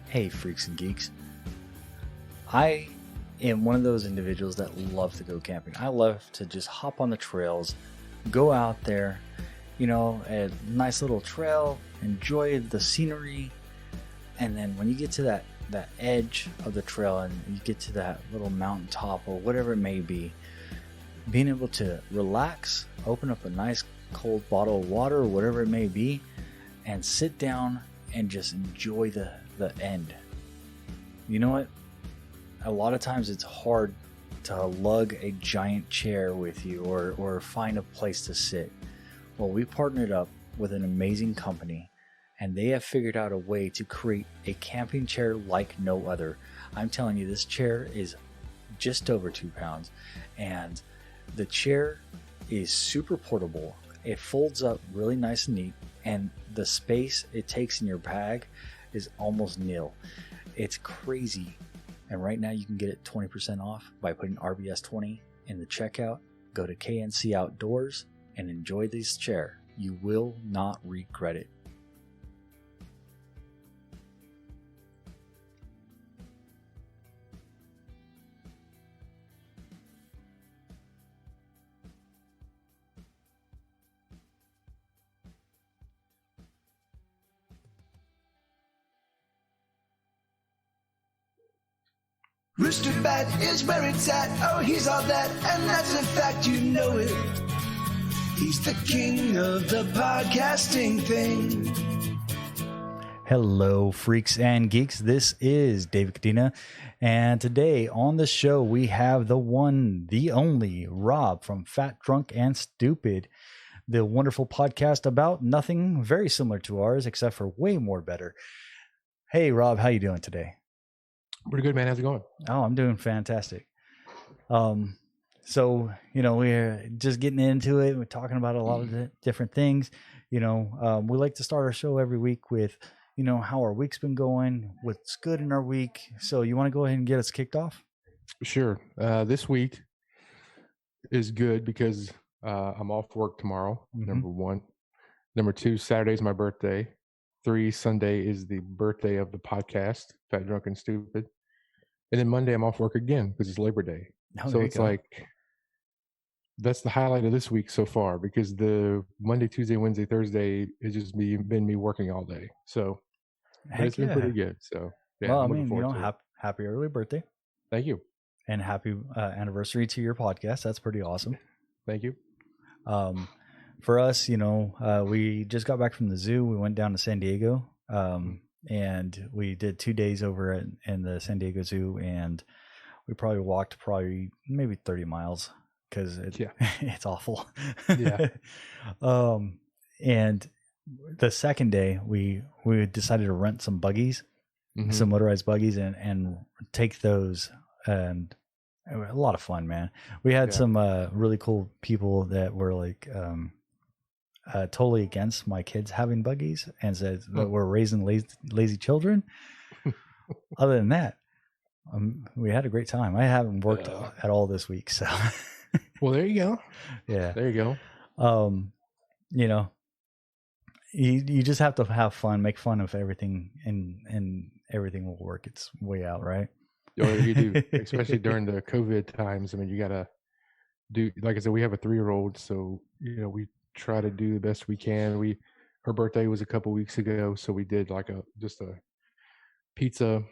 Hey, freaks and geeks. I am one of those individuals that love to go camping. I love to just hop on the trails, go out there, a nice little trail, enjoy the scenery. And then when you get to that edge of the trail and you get to that little mountaintop or whatever it may be, being able to relax, open up a nice cold bottle of water or whatever it may be, and sit down and just enjoy the end. You know what? A lot of times it's hard to lug a giant chair with you or find a place to sit. Well, we partnered up with an amazing company, and they have figured out a way to create a camping chair like no other. I'm telling you, this chair is just over 2 pounds, and the chair is super portable. It folds up really nice and neat, and the space it takes in your bag is almost nil. It's crazy. And right now you can get it 20% off by putting RBS20 in the checkout. Go to KNC Outdoors and enjoy this chair. You will not regret it. Rooster Bat is where it's at. Oh, he's all that, and that's a fact, you know it. He's the king of the podcasting thing. Hello, freaks and geeks. This is David Cadena, and today on the show we have the one, the only Rob from Fat, Drunk, and Stupid, the wonderful podcast about nothing very similar to ours, except for way more better. Hey, Rob, how you doing today? Pretty good, man. How's it going? Oh, I'm doing fantastic. So, we're just getting into it. We're talking about a lot of different things. We like to start our show every week with, how our week's been going, what's good in our week. So you want to go ahead and get us kicked off? Sure. This week is good because I'm off work tomorrow, number one. Number two, Saturday's my birthday. 3, Sunday is the birthday of the podcast, Fat, Drunk, and Stupid. And then Monday I'm off work again because it's Labor Day. Oh, so it's like, that's the highlight of this week so far, because the Monday, Tuesday, Wednesday, Thursday has just been me working all day. So it's been pretty good. So yeah, well, I'm looking forward to it. Happy early birthday. Thank you. And happy anniversary to your podcast. That's pretty awesome. Thank you. For us, we just got back from the zoo. We went down to San Diego, and we did 2 days over in the San Diego Zoo, and we probably walked maybe 30 miles because it's awful. Yeah. And the second day, we decided to rent some buggies, some motorized buggies, and take those, and a lot of fun, man. We had some really cool people that were like totally against my kids having buggies and said that we're raising lazy children. Other than that, we had a great time. I haven't worked at all this week, so. Well, there you go. Yeah, there you go. You just have to have fun, make fun of everything, and everything will work its way out, right? Oh, you do, especially during the COVID times. I mean, you gotta do, like I said, we have a 3-year-old, so we try to do the best we can. Her birthday was a couple weeks ago, so we did like just a pizza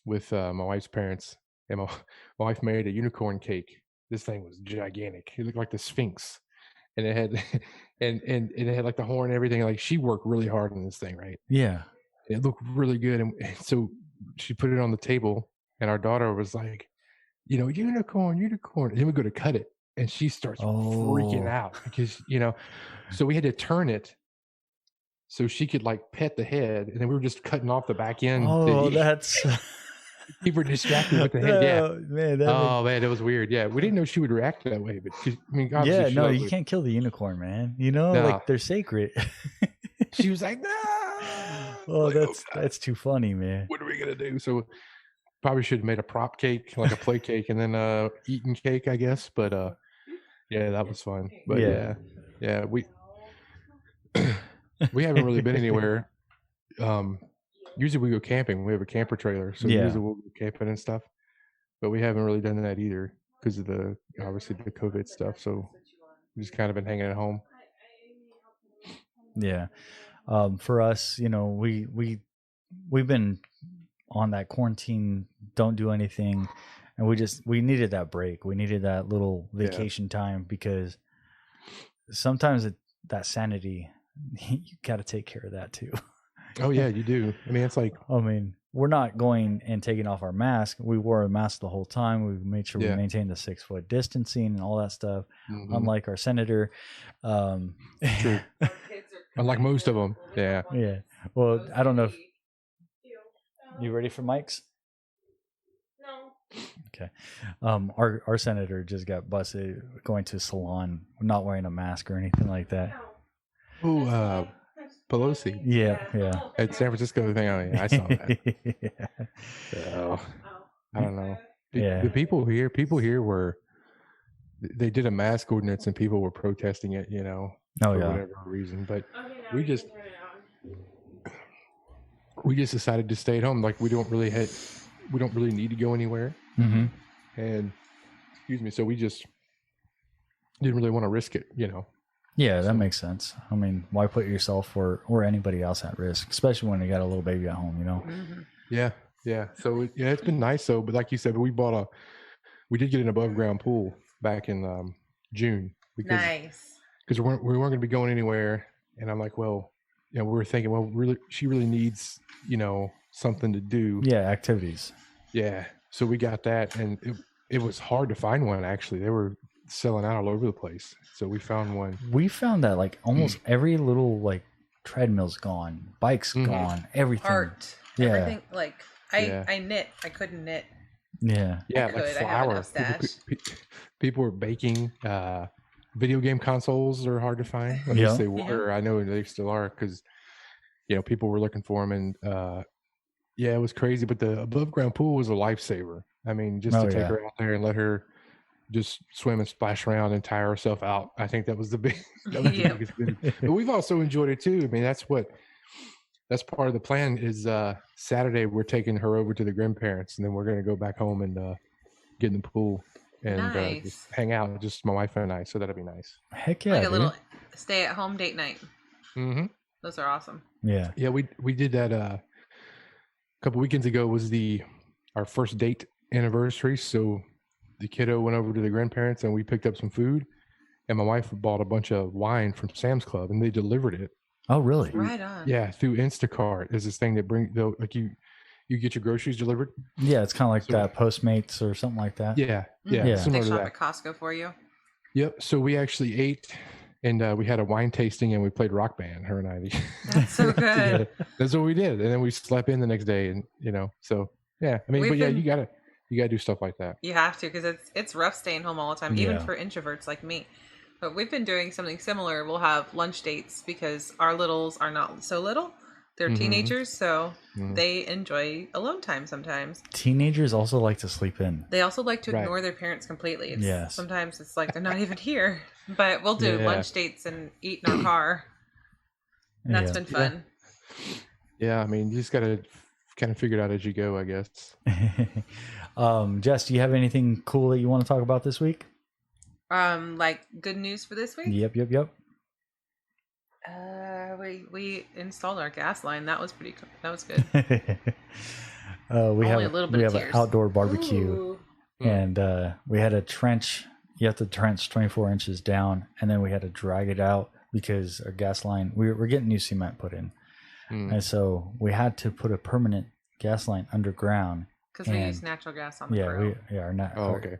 with my wife's parents, and my wife made a unicorn cake. This thing was gigantic. It looked like the Sphinx, and it had and it had like the horn and everything. Like, she worked really hard on this thing, right? Yeah, it looked really good, and so she put it on the table, and our daughter was like, unicorn. And then we go to cut it, and she starts freaking out because, so we had to turn it so she could like pet the head, and then we were just cutting off the back end. That's keep her distracted with the head. Man, it was weird. Yeah, we didn't know she would react that way, but you can't kill the unicorn, man. Like, they're sacred. She was like, no. Oh, like, that's too funny, man. What are we gonna do? So probably should have made a prop cake, like a play cake, and then eaten cake, I guess. But yeah, that was fun. But yeah, we we haven't really been anywhere usually we go camping. We have a camper trailer, so Yeah. usually we'll go camping and stuff. But we haven't really done that either because of obviously the COVID stuff. So we just kind of been hanging at home. Yeah. For us, we've been on that quarantine, don't do anything, and we needed that break. We needed that little vacation time because sometimes that sanity, you got to take care of that too. Oh yeah, you do. I mean, it's like, we're not going and taking off our mask. We wore a mask the whole time. We made sure we maintained the 6 foot distancing and all that stuff. Unlike our senator, true. Unlike most of them, yeah. Well, I don't know if you ready for mics. No. Okay. Our senator just got busted going to a salon, not wearing a mask or anything like that. Oh, Pelosi. Yeah. At San Francisco thing. Oh, yeah, I saw that. So, I don't know. The people here were, they did a mask ordinance and people were protesting it, for whatever reason. But we just decided to stay at home. Like we don't really need to go anywhere. Mm-hmm. And excuse me. So we just didn't really want to risk it, Yeah, that makes sense. I mean, why put yourself or anybody else at risk, especially when you got a little baby at home, Mm-hmm. Yeah. So it's been nice though. But like you said, we did get an above ground pool back in June because we weren't going to be going anywhere. And I'm like, well, we were thinking, well, really, she really needs, something to do. Yeah, activities. Yeah. So we got that, and it was hard to find one. Actually, they were selling out all over the place. So we found one. We found that like almost every little like treadmill's gone, bikes gone, everything. Art. Yeah. Everything. Like I knit. I couldn't knit. Yeah. Yeah. I like could. I have enough flour. stash. People were baking. Video game consoles are hard to find. At least they were. I know they still are because, people were looking for them, and it was crazy. But the above ground pool was a lifesaver. I mean, just to take her out there and let her just swim and splash around and tire herself out. I think that was the biggest thing. But we've also enjoyed it too. I mean, that's part of the plan is Saturday we're taking her over to the grandparents, and then we're going to go back home and get in the pool and just hang out, just my wife and I. So that'll be nice. Heck yeah. Like a little stay at home date night. Mm-hmm. Those are awesome. Yeah. Yeah, we did that a couple weekends ago was our first date anniversary. So the kiddo went over to the grandparents and we picked up some food, and my wife bought a bunch of wine from Sam's Club and they delivered it. Oh, really? Right on. Yeah, through Instacart. There's this thing that like you get your groceries delivered. Yeah, it's kind of like that Postmates or something like that. Yeah. Yeah. Similar They to shop that. at Costco for you. Yep. So we actually ate, and we had a wine tasting, and we played Rock Band. Her and I. That's so good. That's what we did, and then we slept in the next day, and so yeah. I mean, you gotta do stuff like that. You have to, because it's rough staying home all the time, even for introverts like me. But we've been doing something similar. We'll have lunch dates because our littles are not so little. They're teenagers, so they enjoy alone time sometimes. Teenagers also like to sleep in. They also like to ignore their parents completely. Sometimes it's like they're not even here. But we'll do lunch dates and eat in our car. And that's been fun. Yeah, I mean, you just got to kind of figure it out as you go, I guess. Jess, do you have anything cool that you want to talk about this week? Like good news for this week? Yep. We installed our gas line. That was pretty cool. That was good. we have of an outdoor barbecue. Ooh. And we had a trench. You have to trench 24 inches down, and then we had to drag it out because our gas line, we're getting new cement put in. And so we had to put a permanent gas line underground. Because we use natural gas on the grill. Okay.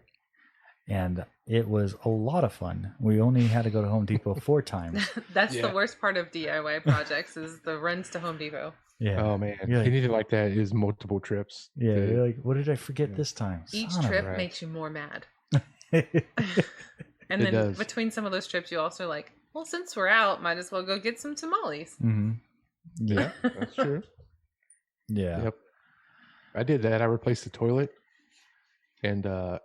And it was a lot of fun. We only had to go to Home Depot 4 times. That's the worst part of DIY projects is the runs to Home Depot. Yeah. Oh man, Like, anything like that is multiple trips. Yeah. You're like, what did I forget this time? Each trip makes you more mad. It And then between some of those trips, you also like, well, since we're out, might as well go get some tamales. Mm-hmm. Yeah, that's true. Yeah. Yep. I did that. I replaced the toilet and I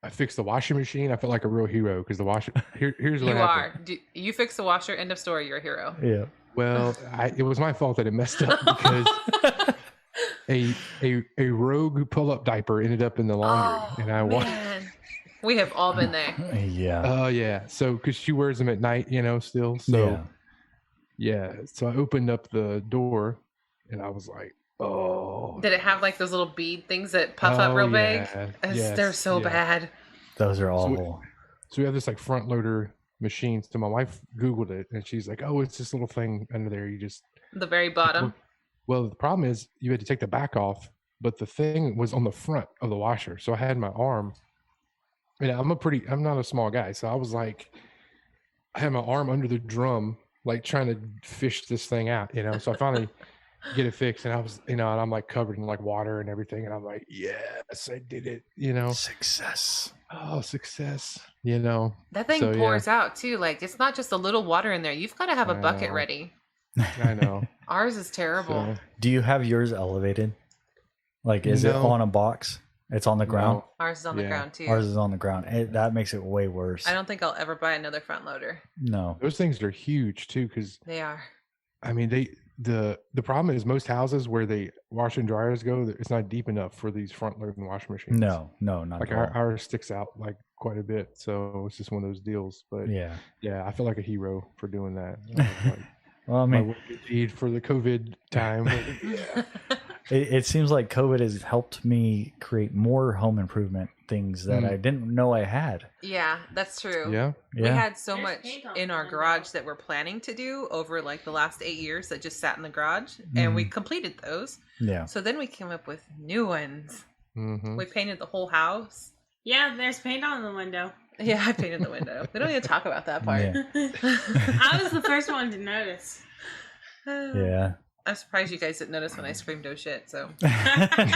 fixed the washing machine. I felt like a real hero because the washer. Here's what happened. You fix the washer. End of story. You're a hero. Yeah. Well, it was my fault that it messed up because a rogue pull-up diaper ended up in the laundry, and I man. We have all been there. Yeah. Oh yeah. So because she wears them at night, still. So yeah. So I opened up the door, and I was like, oh. Did it have like those little bead things that puff up real big? Yes, They're so bad. Those are awful. So we have this like front loader machine. So my wife Googled it, and she's like, "Oh, it's this little thing under there. You just the very bottom." Well, the problem is you had to take the back off, but the thing was on the front of the washer. So I had my arm. And I'm not a small guy. So I was like, I had my arm under the drum, like trying to fish this thing out, So I finally get it fixed, and I was, and I'm like covered in like water and everything. And I'm like, yes, I did it, Success. Oh, success, That thing pours out too. Like it's not just a little water in there. You've got to have a bucket ready. I know. Ours is terrible. So, do you have yours elevated? Like, is it on a box? It's on the ground. No. Ours is on the ground too. Ours is on the ground. That makes it way worse. I don't think I'll ever buy another front loader. No. Those things are huge too, because they are. I mean, the problem is most houses where they wash and dryers go, it's not deep enough for these front loading washing machines. No, not like ours sticks out like quite a bit, so it's just one of those deals. But yeah, I feel like a hero for doing that. Well, I mean, deed for the COVID time. It seems like COVID has helped me create more home improvement things that I didn't know I had. Yeah, that's true. Yeah. We had so much in our garage that we're planning to do over like the last 8 years that just sat in the garage, and we completed those. Yeah. So then we came up with new ones. Mm-hmm. We painted the whole house. Yeah, there's paint on the window. Yeah, I painted the window. We don't even talk about that part. Yeah. I was the first one to notice. Yeah. I'm surprised you guys didn't notice when I screamed "oh shit." So that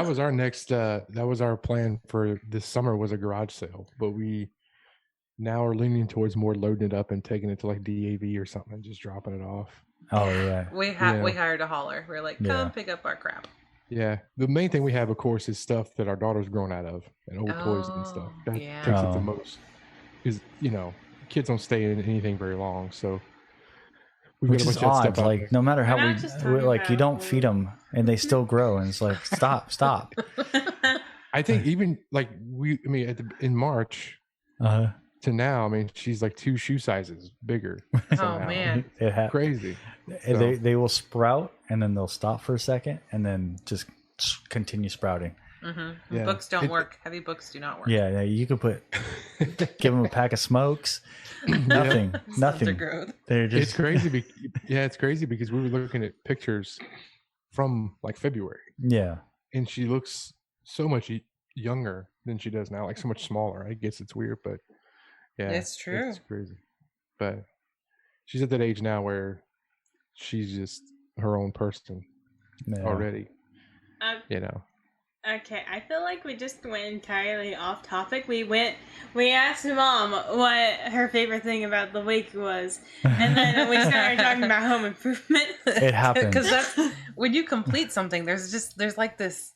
was our next. That was our plan for this summer, was a garage sale, but we now are leaning towards more loading it up and taking it to like DAV or something and just dropping it off. Oh yeah. We hired a hauler. We're like, come pick up our crap. Yeah, the main thing we have, of course, is stuff that our daughter's grown out of and old toys and stuff. That takes it the most. Because kids don't stay in anything very long, so. Which is odd. Like no matter how we like, you don't feed them and they still grow, and it's like stop. I think even like in March to now, I mean, she's like 2 shoe sizes bigger. Oh man, crazy. So. They will sprout and then they'll stop for a second and then just continue sprouting. Mm-hmm. Yeah. Books don't work. Heavy books do not work. Yeah. You could give them a pack of smokes. Nothing. They're just. It's crazy. It's crazy because we were looking at pictures from like February. Yeah. And she looks so much younger than she does now, like so much smaller. I guess it's weird, but yeah, it's true. It's crazy. But she's at that age now where she's just her own person already. Okay, I feel like we just went entirely off topic. We asked Mom what her favorite thing about the week was, and then we started talking about home improvement. It happens. Because that's when you complete something, there's like this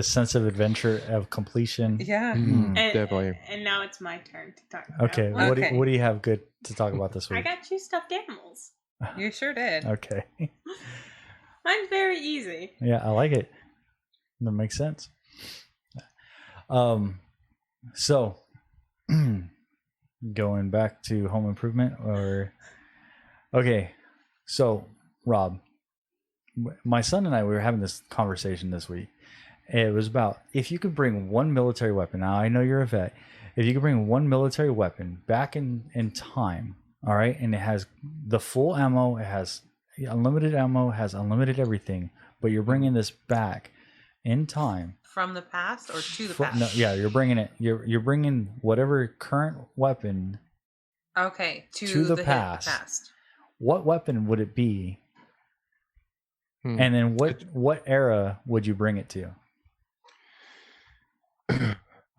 sense of adventure, of completion. Yeah. Definitely. And now it's my turn to talk about. Okay, what do you have good to talk about this week? I got you stuffed animals. You sure did. Okay. Mine's very easy. Yeah, I like it. That makes sense. So going back to home improvement, so Rob, my son and I, we were having this conversation this week. It was about if you could bring one military weapon. Now I know you're a vet. If you could bring one military weapon back in time, all right, and it has the full ammo, it has unlimited ammo, has unlimited everything, but you're bringing this back in time from the past or to the past? No, yeah, you're bringing it. You're bringing whatever current weapon. Okay, to the past. What weapon would it be? And then what era would you bring it to?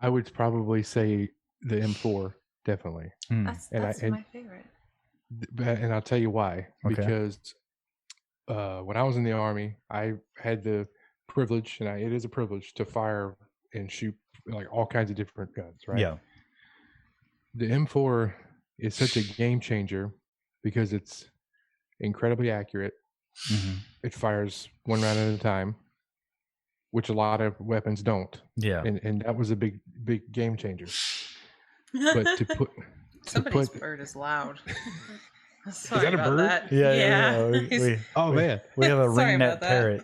I would probably say the M4, definitely. That's my favorite. And I'll tell you why. Okay. Because when I was in the Army, I had the privilege, and it is a privilege to fire and shoot like all kinds of different guns, right? Yeah. The M4 is such a game changer because it's incredibly accurate. Mm-hmm. It fires one round at a time, which a lot of weapons don't. Yeah. And that was a big game changer. But to put Somebody's bird is loud. Sorry that a about bird? that. Yeah. Man, we have a Sorry ringnet about that. parrot.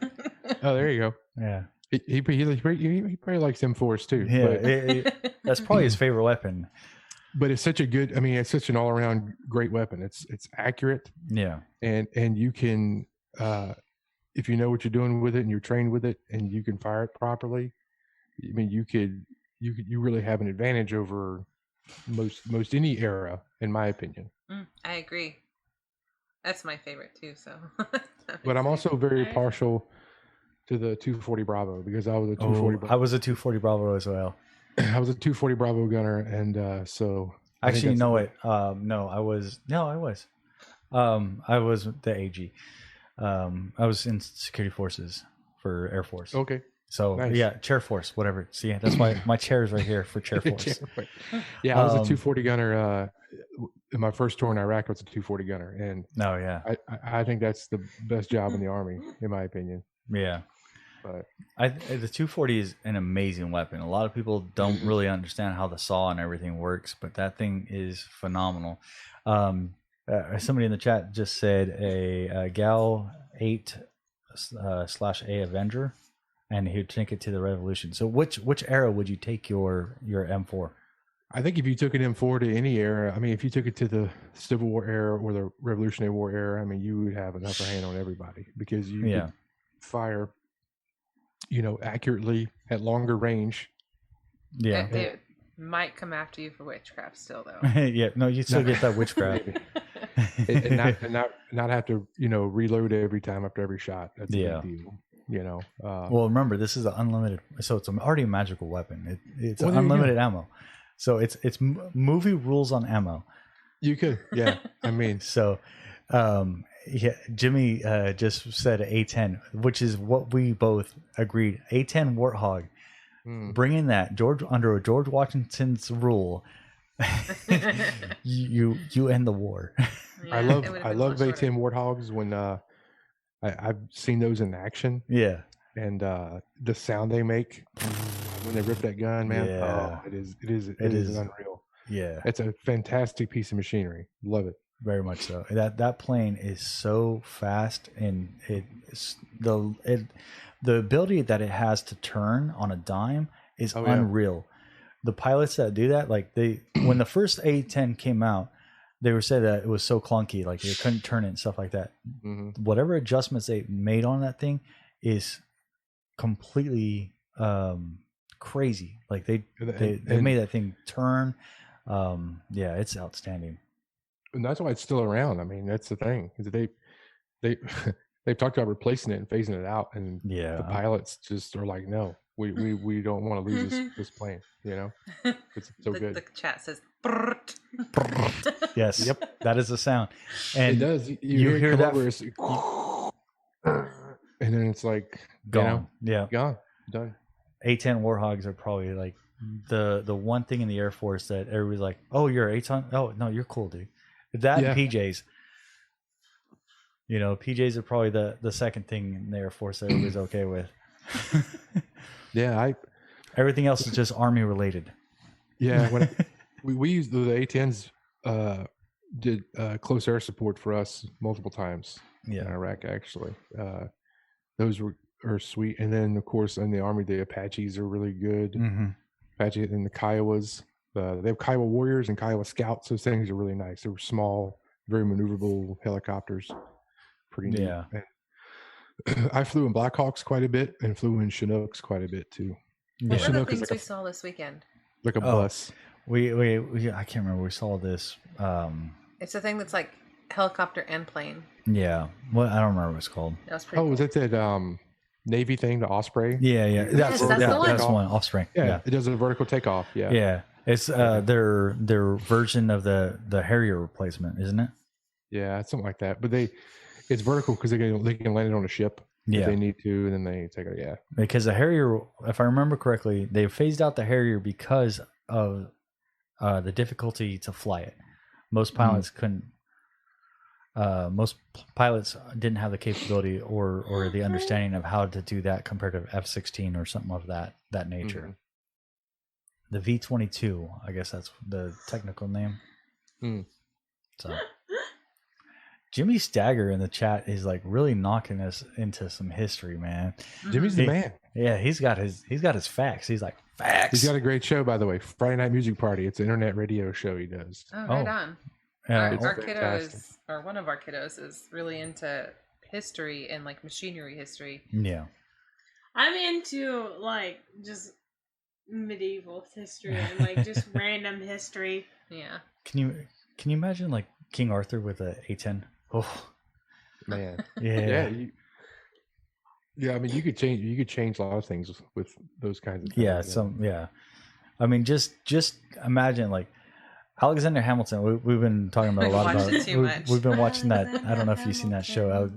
oh, there you go. Yeah. He probably likes M4s too. Yeah. But, That's probably his favorite weapon. but it's such a good. I mean, it's such an all around great weapon. It's accurate, Yeah. and you can, if you know what you're doing with it and you're trained with it and you can fire it properly. I mean, you really have an advantage over most any era, in my opinion. I agree. That's my favorite too. So, But I'm also very partial to the 240 Bravo because I was a 240. I was a 240 Bravo as well. I was a 240 Bravo gunner, and so I think Actually, that's no, the- wait. No, I was. I was the AG. I was in security forces for Air Force. Okay. So Nice. yeah, chair force, whatever. See, that's why my chair is right here for chair force. Yeah, I was a Um, 240 gunner. In my first tour in Iraq, I was a 240 gunner, and No, yeah, I think that's the best job in the Army, in my opinion. yeah. But The 240 is an amazing weapon. A lot of people don't really understand how the saw and everything works, but that thing is phenomenal. Somebody in the chat just said a Gal 8 /A Avenger, and he'd take it to the Revolution. So which era would you take your M4? I think if you took an M4 to any era, I mean, if you took it to the Civil War era or the Revolutionary War era, I mean, you would have an upper hand on everybody because you could fire, accurately at longer range. Yeah, They might come after you for witchcraft still, though. yeah. No, you still get that witchcraft. and not have to, reload every time after every shot. That's a big deal. Well, remember, this is an unlimited, so it's already a magical weapon. It's Well, there you unlimited ammo, so it's movie rules on ammo. You could, yeah. I mean, So, Jimmy just said A10, which is what we both agreed. A10 Warthog, bringing that under George Washington's rule, you end the war. I it love would've I been love much A10 shorter. Warthogs when I've seen those in action, Yeah, and the sound they make when they rip that gun, man. Yeah. Oh, it is is. unreal. yeah, It's a fantastic piece of machinery. Love it. very much so. That plane is so fast, and it's the ability that it has to turn on a dime is Oh, yeah. unreal. The pilots that do that, like when the first A10 came out, they were said that it was so clunky, like they couldn't turn it and stuff like that. Hmm. Whatever adjustments they made on that thing is completely crazy. Like they made that thing turn. Yeah, it's outstanding. And that's why it's still around. I mean, that's the thing. Is they they've talked about replacing it and phasing it out, and Yeah. the pilots just are like, no, we don't want to lose this plane. It's so the, good. The chat says, "Brrrt." Yes. Yep. That is the sound. And It does. you hear that it's, and then it's like gone. Yeah. gone, done. A10 Warhogs are probably like the one thing in the Air Force that everybody's like, oh, you're A10. Oh no, you're cool, dude. That Yeah. and PJs. PJs are probably the second thing in the Air Force that everybody's okay with. Yeah, Everything else is just Army related. when we used the A10s, did close air support for us multiple times in Yeah. Iraq. Actually, those are sweet. And then of course in the Army, the Apaches are really good. Mm-hmm. Apache and the Kiowas. They have Kiowa Warriors and Kiowa Scouts. Those things are really nice. They were small, very maneuverable helicopters. Pretty neat. Yeah. And I flew in Blackhawks quite a bit and flew in Chinooks quite a bit too. Yeah. What are the Chinook is things like we saw this weekend? like a Oh. bus. We I can't remember. We saw this. It's a thing that's like helicopter and plane. Yeah. What I don't remember what it's called. That was pretty Oh, cool. was it that Navy thing, the Osprey? Yeah. Yeah. Yes, that's the one. That's one. Offspring. Yeah. It does a vertical takeoff. Yeah. Yeah. It's their version of the Harrier replacement, isn't it? Yeah, something like that. But it's vertical because they can land it on a ship if Yeah. they need to, and then they take it. Yeah. Because the Harrier, if I remember correctly, they phased out the Harrier because of the difficulty to fly it. Most pilots couldn't. Most pilots didn't have the capability or the understanding of how to do that compared to F-16 or something of that nature. The V-22, I guess that's the technical name. So Jimmy Stagger in the chat is like really knocking us into some history, man. Jimmy's the man. Yeah, he's got his facts. He's like, facts. He's got a great show, by the way. Friday Night Music Party. It's an internet radio show he does. Oh, right on. Yeah, Our kiddos, or one of our kiddos, is really into history and like machinery history. Yeah. I'm into like just medieval history and like just random history. Yeah. Can you imagine like King Arthur with a A10? Oh man. Yeah. Yeah, I mean you could change a lot of things with those kinds of things. Yeah. I mean just imagine like Alexander Hamilton. We've been talking about a lot about. We've been watching that. I don't know if you've seen that show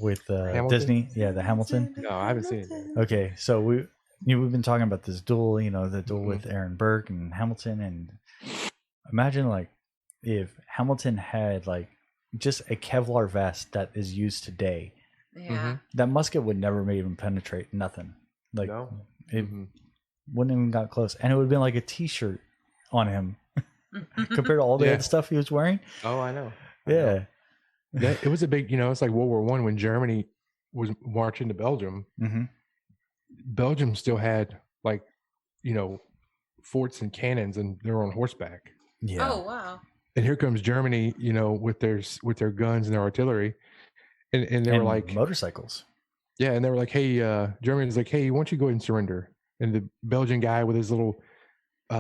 with Disney. Yeah, the Hamilton. No, I haven't seen it. Okay, so we've been talking about this duel. The duel with Aaron Burr and Hamilton, and imagine like if Hamilton had like just a Kevlar vest that is used today. Yeah, that musket would never even penetrate nothing. Like it wouldn't even got close, and it would have been like a T-shirt on him. Compared to all the other stuff he was wearing. Oh, I know. Yeah. It was a big, it's like World War One when Germany was marching to Belgium. Belgium still had like, forts and cannons, and they were on horseback. Yeah. Oh wow. And here comes Germany, with their guns and their artillery, and they were like motorcycles. Yeah, and they were like, "Hey, Germany's like, hey, why don't you go ahead and surrender?" And the Belgian guy with his little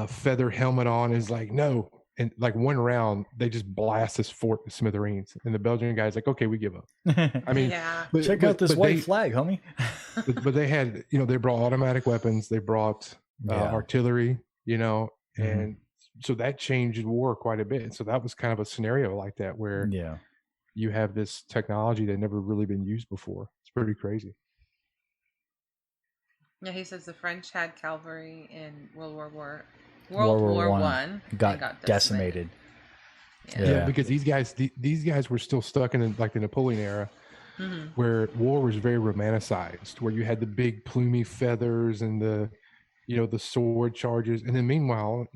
feather helmet on is like, no. And like one round, they just blast this fort to smithereens. And the Belgian guy's like, okay, we give up. I mean, check out this white flag, homie. but they had, they brought automatic weapons. They brought artillery, and so that changed war quite a bit. So that was kind of a scenario like that where you have this technology that never really been used before. It's pretty crazy. Yeah, he says the French had cavalry in World War One got decimated. Yeah, because these guys were still stuck in like the Napoleon era, where war was very romanticized, where you had the big plumy feathers and the sword charges, and then meanwhile,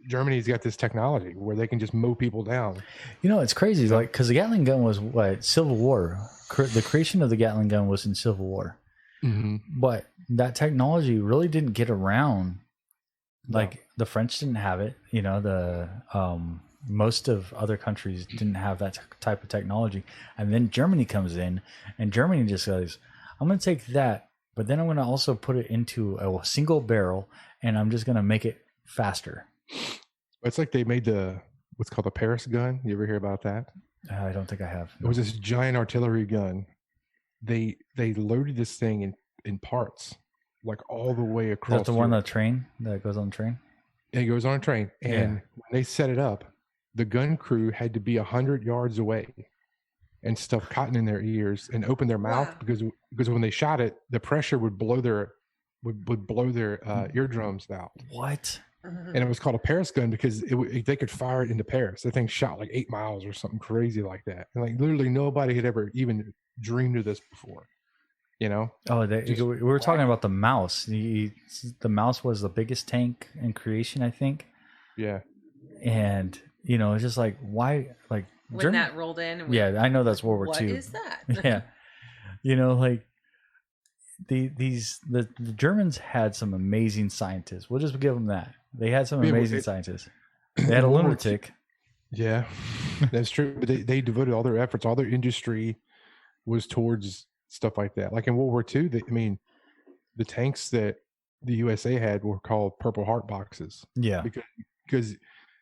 Germany's got this technology where they can just mow people down. It's crazy, like because the Gatling gun was what Civil War. The creation of the Gatling gun was in Civil War. But that technology really didn't get around. Like the French didn't have it, the most of other countries didn't have that type of technology. And then Germany comes in, and Germany just goes, I'm going to take that, but then I'm going to also put it into a single barrel, and I'm just going to make it faster. It's like they made what's called the Paris gun. You ever hear about that? I don't think I have. It was this giant artillery gun. They loaded this thing in parts, like all the way across. Is that the one on the train that goes on the train? It goes on a train, and when they set it up, the gun crew had to be 100 yards away and stuff cotton in their ears and open their mouth because when they shot it, the pressure would blow their eardrums out. What? And it was called a Paris gun because they could fire it into Paris. The thing shot like 8 miles or something crazy like that, and like literally nobody had ever even dreamed of this before. Oh, we were talking about the Mouse. The Mouse was the biggest tank in creation, I think. Yeah. And it's just like, why, like when that rolled in. I know that's World War II. What is that? Yeah. Like the Germans had some amazing scientists. We'll just give them that. They had some amazing scientists. They had a lunatic. Yeah, that's true. But they devoted all their efforts, all their industry was towards stuff like that. Like in World War II, the tanks that the USA had were called Purple Heart boxes. Yeah. Because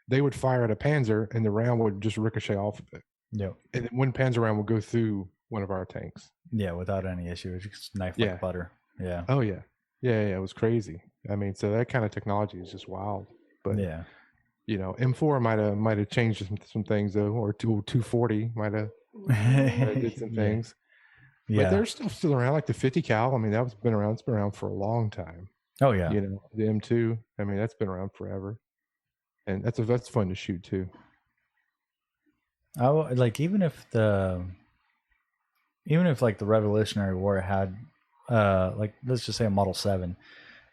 they would fire at a Panzer and the round would just ricochet off of it. Yeah. And then one Panzer round would go through one of our tanks. Yeah, without any issue. It just knife like butter. Yeah. Oh, yeah. Yeah, it was crazy. I mean, so that kind of technology is just wild. But, M4 might have changed some things, though, or 240 might have did some things. Yeah. But they're still around, like the 50 cal. I mean, it's been around for a long time. Oh, yeah. The M2, I mean, that's been around forever. And that's fun to shoot, too. Like even if like the Revolutionary War had like let's just say a Model 7,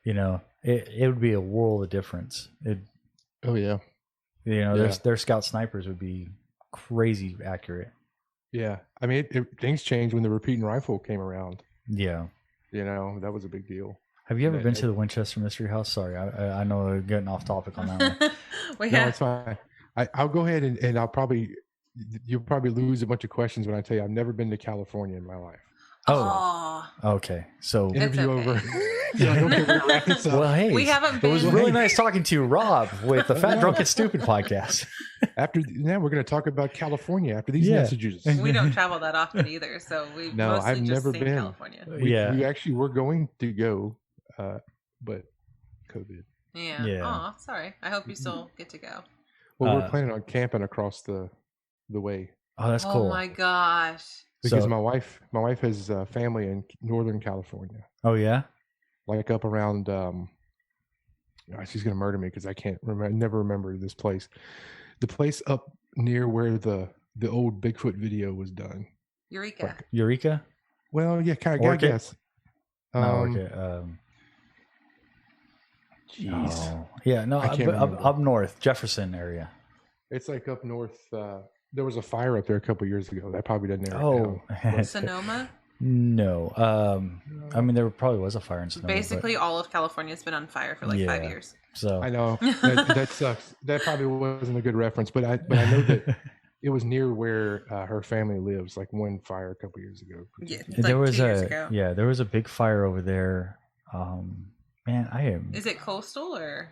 it would be a world of difference. Oh yeah. Their scout snipers would be crazy accurate. Yeah. I mean, things changed when the repeating rifle came around. Yeah. That was a big deal. Have you ever been to the Winchester Mystery House? Sorry, I know we're getting off topic on that one. No, it's fine. I'll go ahead and you'll probably lose a bunch of questions when I tell you I've never been to California in my life. Oh, okay. So interview okay. over. Like, okay, we're wrapping this up. Well, hey, we haven't been. It was really nice talking to you, Rob, with the Fat Drunk and Stupid podcast. Now we're going to talk about California after these messages. We don't travel that often either, so we've mostly I've just never seen been. California. We actually were going to go, but COVID. Yeah. Oh, sorry. I hope you still get to go. Well, we're planning on camping across the way. Oh, that's cool. Oh my gosh. Because my wife has family in Northern California. Oh yeah. Like up around. She's gonna murder me because I can't remember. I never remember this place. The place up near where the old Bigfoot video was done. Eureka. Eureka. Well, yeah, kind of. I guess. Jeez. Oh. Yeah, no, up north, Jefferson area. It's like up north. There was a fire up there a couple years ago. That probably doesn't narrow it Oh, down. Sonoma? No. I mean, there probably was a fire in Sonoma. Basically, all of California's been on fire for like 5 years. So I know that sucks. That probably wasn't a good reference, but I know that it was near where her family lives. Like one fire a couple years ago. Yeah, there like was 2 years ago. there was a big fire over there. Man, I am. Is it coastal or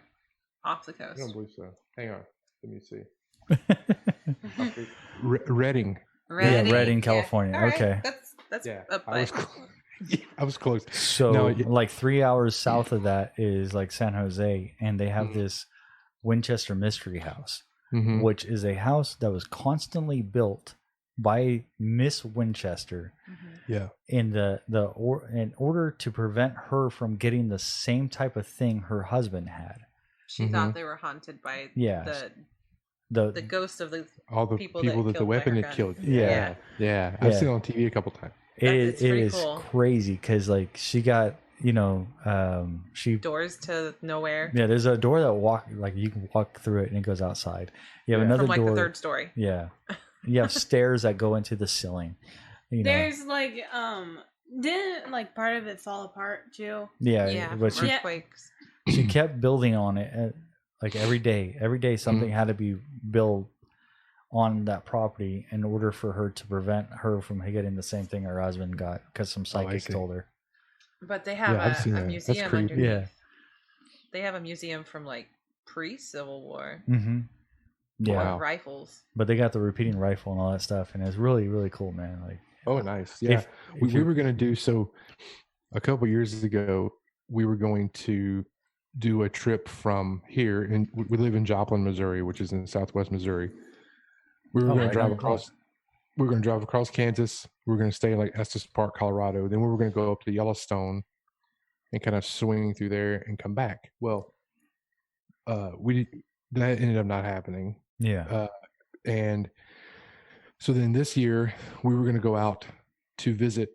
off the coast? I don't believe so. Hang on, let me see. Redding. Yeah, Redding, California. All right. Okay. That's Yeah, up I was close. So, like 3 hours south of that is like San Jose, and they have this Winchester Mystery House, which is a house that was constantly built by Miss Winchester. Yeah. In in order to prevent her from getting the same type of thing her husband had. She thought they were haunted by the ghost of all the people that the weapon had killed. Yeah. I've seen it on TV a couple times. It is cool. crazy because like she got she doors to nowhere. Yeah, there's a door that you can walk through it and it goes outside. You have another from door. The third story. Yeah, you have stairs that go into the ceiling. There's like didn't like part of it fall apart too? Yeah, but earthquakes. She kept building on it like every day. Every day something had to be built on that property in order for her to prevent her from getting the same thing her husband got because some psychic told her. But they have a museum underneath. Yeah. They have a museum from like pre-Civil War. Mm-hmm. Yeah. Rifles. But they got the repeating rifle and all that stuff, and it's really, really cool, man. Like, oh, nice. Yeah. We were going to do so a couple years ago. We were going to do a trip from here, and we live in Joplin, Missouri, which is in southwest Missouri. We were going to drive across. We were going to drive across Kansas. We were going to stay in like Estes Park, Colorado. Then we were going to go up to Yellowstone and kind of swing through there and come back. Well, that ended up not happening. Yeah. And so then this year we were going to go out to visit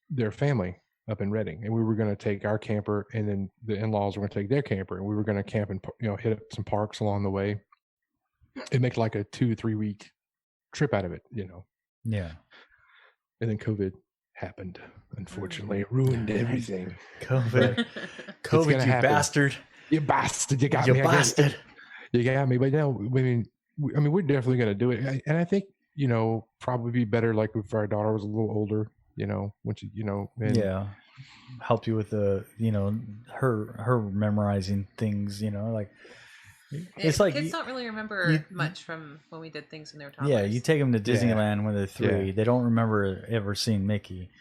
their family up in Redding, and we were going to take our camper, and then the in-laws were going to take their camper, and we were going to camp and hit up some parks along the way. It make like a 2-3 week trip out of it, Yeah. And then COVID happened. Unfortunately, it ruined everything. COVID, you bastard! You bastard! You got me! You bastard! You got me! But now, I mean, we're definitely going to do it, and I think probably be better like if our daughter was a little older. When she, and help you with the, her memorizing things, like it's like kids don't really remember much from when we did things when they were toddlers. Yeah, you take them to Disneyland when they're 3, they don't remember ever seeing Mickey.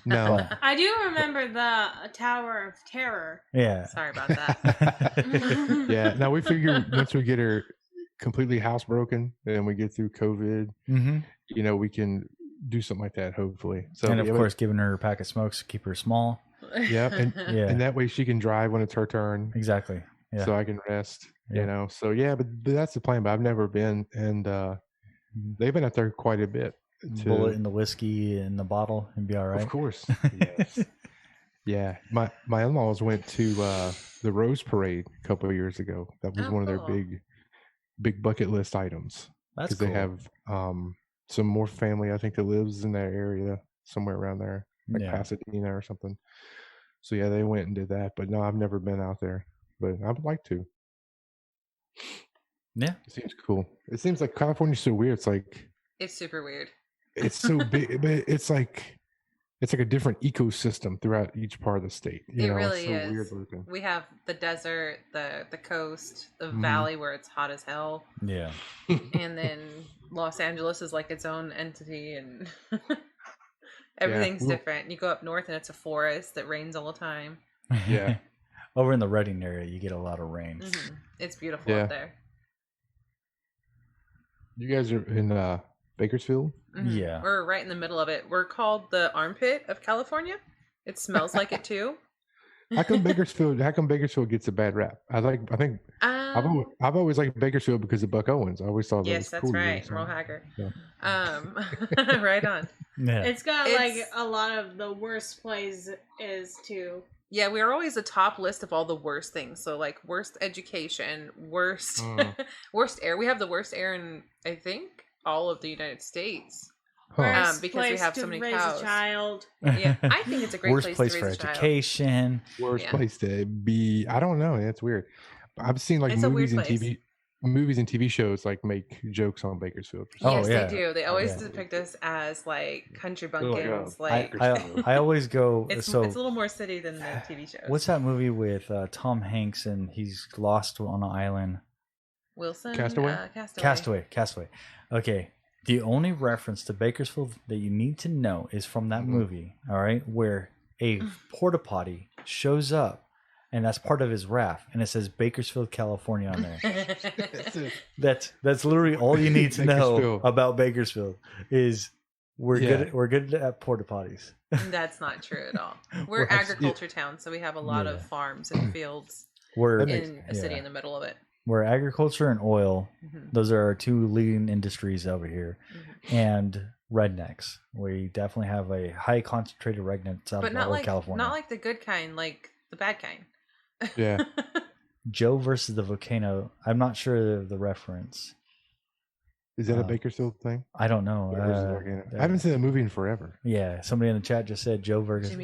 No, I do remember the Tower of Terror. Yeah, sorry about that. Yeah, now we figure once we get her completely housebroken and we get through COVID, we can do something like that, hopefully. So, and of course, giving her a pack of smokes to keep her small. Yeah, and that way she can drive when it's her turn. Exactly. Yeah. So I can rest. So but that's the plan. But I've never been, and They've been out there quite a bit. Bullet in the whiskey in the bottle and be all right. Of course. Yes. Yeah. My in-laws went to the Rose Parade a couple of years ago. That was one of their big bucket list items. That's cool. They have some more family, I think, that lives in that area somewhere around there, like Pasadena or something. So yeah, they went and did that. But no, I've never been out there, but I would like to. Yeah, it seems cool. It seems like California's so weird. It's super weird. It's so big, but it's like a different ecosystem throughout each part of the state. It really is. Weird looking. We have the desert, the coast, the valley where it's hot as hell. Yeah. And then Los Angeles is like its own entity, and everything's different. You go up north and it's a forest that rains all the time. Yeah. Over in the Redding area, you get a lot of rain. Mm-hmm. It's beautiful up there. You guys are in Bakersfield? Mm-hmm. Yeah. We're right in the middle of it. We're called the armpit of California. It smells like it too. How come Bakersfield gets a bad rap? I've always liked Bakersfield because of Buck Owens. I always thought that was cool. Yes, that's right. Merle Haggard. Yeah. Right on. Yeah. It's got like a lot of the worst places too. Yeah, we are always the top list of all the worst things. So like worst education, worst air. We have the worst air in, I think, all of the United States. Huh. Because we have so many cows. A child. Yeah, I think it's a great worst place for education. Worst place to be. I don't know. It's weird. I've seen like movies and TV shows like make jokes on Bakersfield. Yes, they do. They always depict us as like country bumpkins. I always go. It's a little more city than the TV shows. What's that movie with Tom Hanks and he's lost on an island? Wilson? Castaway. Okay. The only reference to Bakersfield that you need to know is from that movie, all right, where a porta potty shows up, and that's part of his raft, and it says Bakersfield, California on there. That's literally all you need to know about Bakersfield is we're good at porta potties. That's not true at all. We're agriculture town, so we have a lot of farms and fields. We're in a city in the middle of it. Where agriculture and oil, those are our two leading industries over here, and rednecks. We definitely have a high concentrated rednecks out of California. Not like the good kind, like the bad kind. Yeah. Joe versus the volcano. I'm not sure the reference. Is that a Bakersfield thing? I don't know. I haven't seen that movie in forever. Yeah, somebody in the chat just said Joe versus.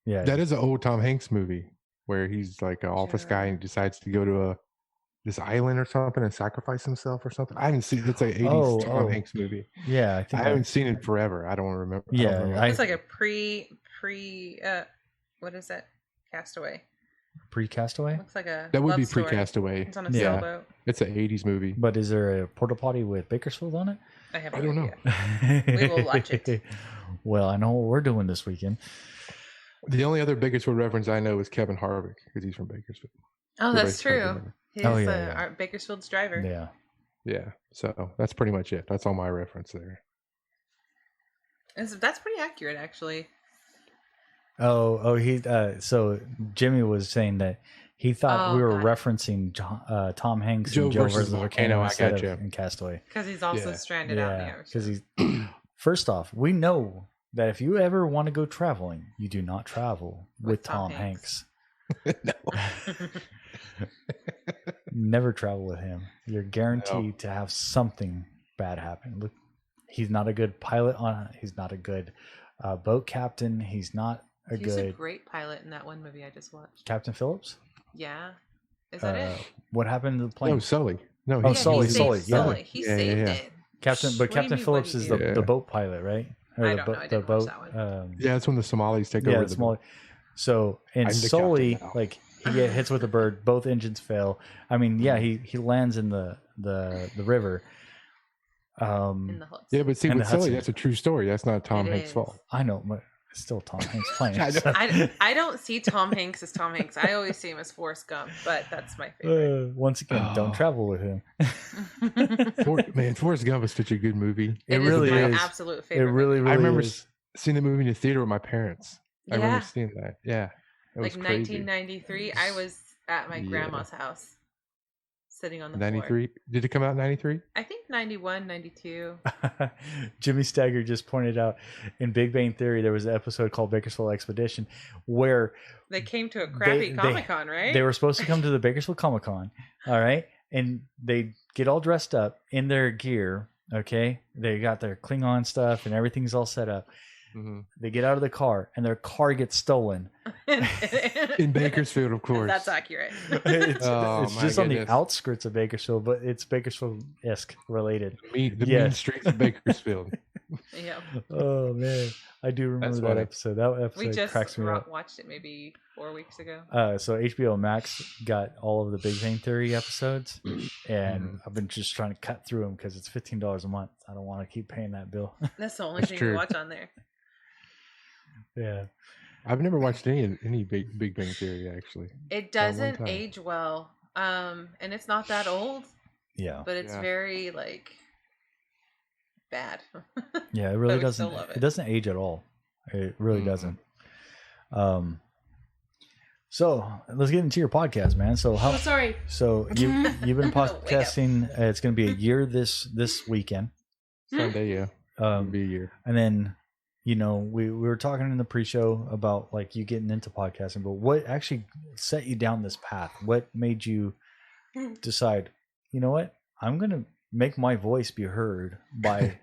Yeah, that is an old Tom Hanks movie where he's like an office guy and decides to go to this island or something and sacrifice himself or something. I haven't seen it's like 80s Tom Hanks movie. Yeah, I haven't seen it forever. I don't remember. It's like a pre what is that? Castaway. Pre-Castaway? Looks like a that would be story. Pre-Castaway. It's on a sailboat. It's an 80s movie. But is there a porta potty with Bakersfield on it? I don't know. We will watch it. Well, I know what we're doing this weekend. The only other Bakersfield reference I know is Kevin Harvick because he's from Bakersfield. Oh, that's true. He's Bakersfield's driver. Yeah. Yeah. So that's pretty much it. That's all my reference there. That's pretty accurate, actually. So Jimmy was saying that he thought we were referencing Tom Hanks Joe and Joe versus the Volcano instead of in Castaway. Because he's also stranded out in the ocean. Because he's first off, we know that if you ever want to go traveling, you do not travel with Tom Hanks. No. Never travel with him. You're guaranteed to have something bad happen. Look, he's not a good pilot he's not a good boat captain. He's not He's a great pilot in that one movie I just watched. Captain Phillips? Yeah. Is that it? What happened to the plane? No, Sully. Sully. He saved it. Captain Phillips is the boat pilot, right? Or I don't know. I didn't watch that one. That's when the Somalis take over the boat. So in Sully, like he hits with a bird, both engines fail. I mean, he lands in the river. In the Hudson. Yeah, but see, with Sully, that's a true story. That's not Tom Hanks' fault. I know, but it's still Tom Hanks playing. I don't see Tom Hanks as Tom Hanks. I always see him as Forrest Gump, but that's my favorite. Once again, don't travel with him. Forrest Gump is such a good movie. It really is my absolute favorite. It really I remember is. seeing the movie in the theater with my parents. I remember seeing that. Yeah. Like 1993, I was at my grandma's house sitting on the floor. 93? Did it come out in 93? I think 91, 92. Jimmy Stagger just pointed out in Big Bang Theory there was an episode called Bakersfield Expedition where they came to a crappy Comic-Con, right? They were supposed to come to the Bakersfield Comic-Con, all right? And they get all dressed up in their gear, okay? They got their Klingon stuff and everything's all set up. Mm-hmm. They get out of the car and their car gets stolen. In Bakersfield, of course. That's accurate. It's just on the outskirts of Bakersfield, but it's Bakersfield-esque related. The mean streets of Bakersfield. Yeah. Oh man, I do remember that episode. That episode cracks me up. We just watched it maybe 4 weeks ago. So HBO Max got all of the Big Bang Theory episodes, and I've been just trying to cut through them because it's $15 a month. I don't want to keep paying that bill. That's the only thing we watch on there. Yeah. I've never watched any Big Bang Theory, actually. It doesn't age well. And it's not that old. Yeah. But it's very, bad. Yeah, it really doesn't. It doesn't age at all. It really doesn't. So let's get into your podcast, man. So how? Oh, sorry. So you've been podcasting. It's going to be a year this weekend. Sunday, yeah. It'll be a year. And then, we were talking in the pre-show about you getting into podcasting, but what actually set you down this path? What made you decide, you know what? I'm going to make my voice be heard by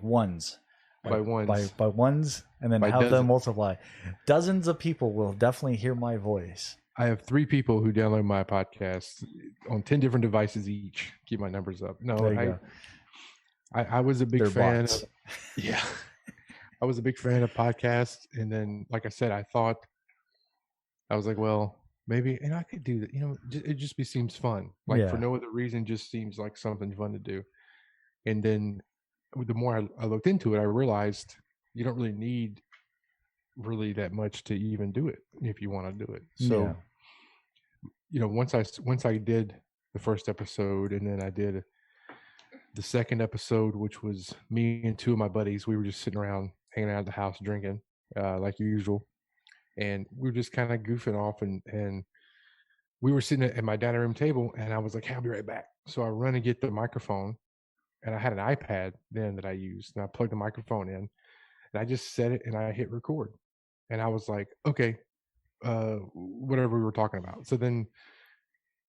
ones. By ones, and then have them multiply. Dozens of people will definitely hear my voice. I have 3 people who download my podcast on 10 different devices each. Keep my numbers up. No, I was a big fan. Yeah. I was a big fan of podcasts, and then, like I said, I was like, well, maybe, and I could do that. It just seems fun. For no other reason, just seems like something fun to do. And then, the more I looked into it, I realized you don't really need that much to even do it if you want to do it. So, once I did the first episode, and then I did the second episode, which was me and 2 of my buddies, we were just sitting around hanging out at the house drinking like usual, and we were just kind of goofing off, and we were sitting at my dining room table, and I was like, hey, I'll be right back. So I run and get the microphone, and I had an iPad then that I used, and I plugged the microphone in, and I just set it and I hit record, and I was like, okay, whatever we were talking about. So then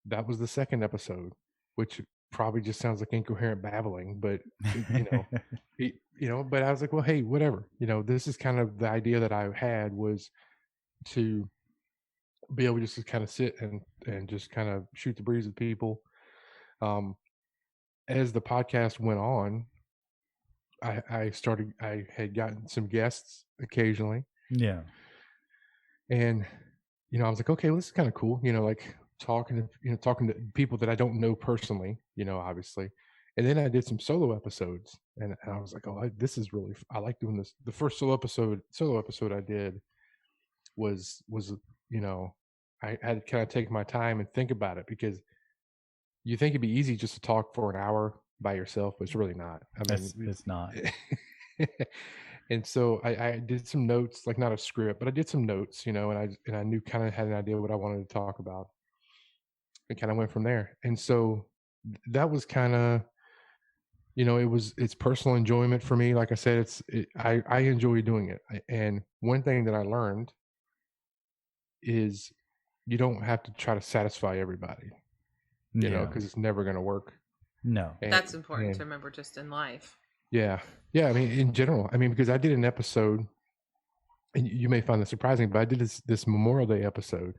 that was the second episode, which probably just sounds like incoherent babbling, but but I was like, well, hey, whatever, this is kind of the idea that I had, was to be able just to kind of sit and just kind of shoot the breeze with people. As the podcast went on, I had gotten some guests occasionally. Yeah. And, I was like, okay, well, this is kind of cool, talking to people that I don't know personally, obviously. And then I did some solo episodes, and I was like, oh, this is really, I like doing this. The first solo episode I did was, I had to kind of take my time and think about it, because you think it'd be easy just to talk for an hour by yourself, but it's really not. I mean, it's not. And so I did some notes, not a script, but I did some notes, and I knew, kind of had an idea what I wanted to talk about, and kind of went from there. And so that was kind of, it's personal enjoyment for me. Like I said, I enjoy doing it. And one thing that I learned is you don't have to try to satisfy everybody, because it's never going to work. No. That's important to remember just in life. Yeah. Yeah. I mean, in general, because I did an episode, and you may find this surprising, but I did this Memorial Day episode.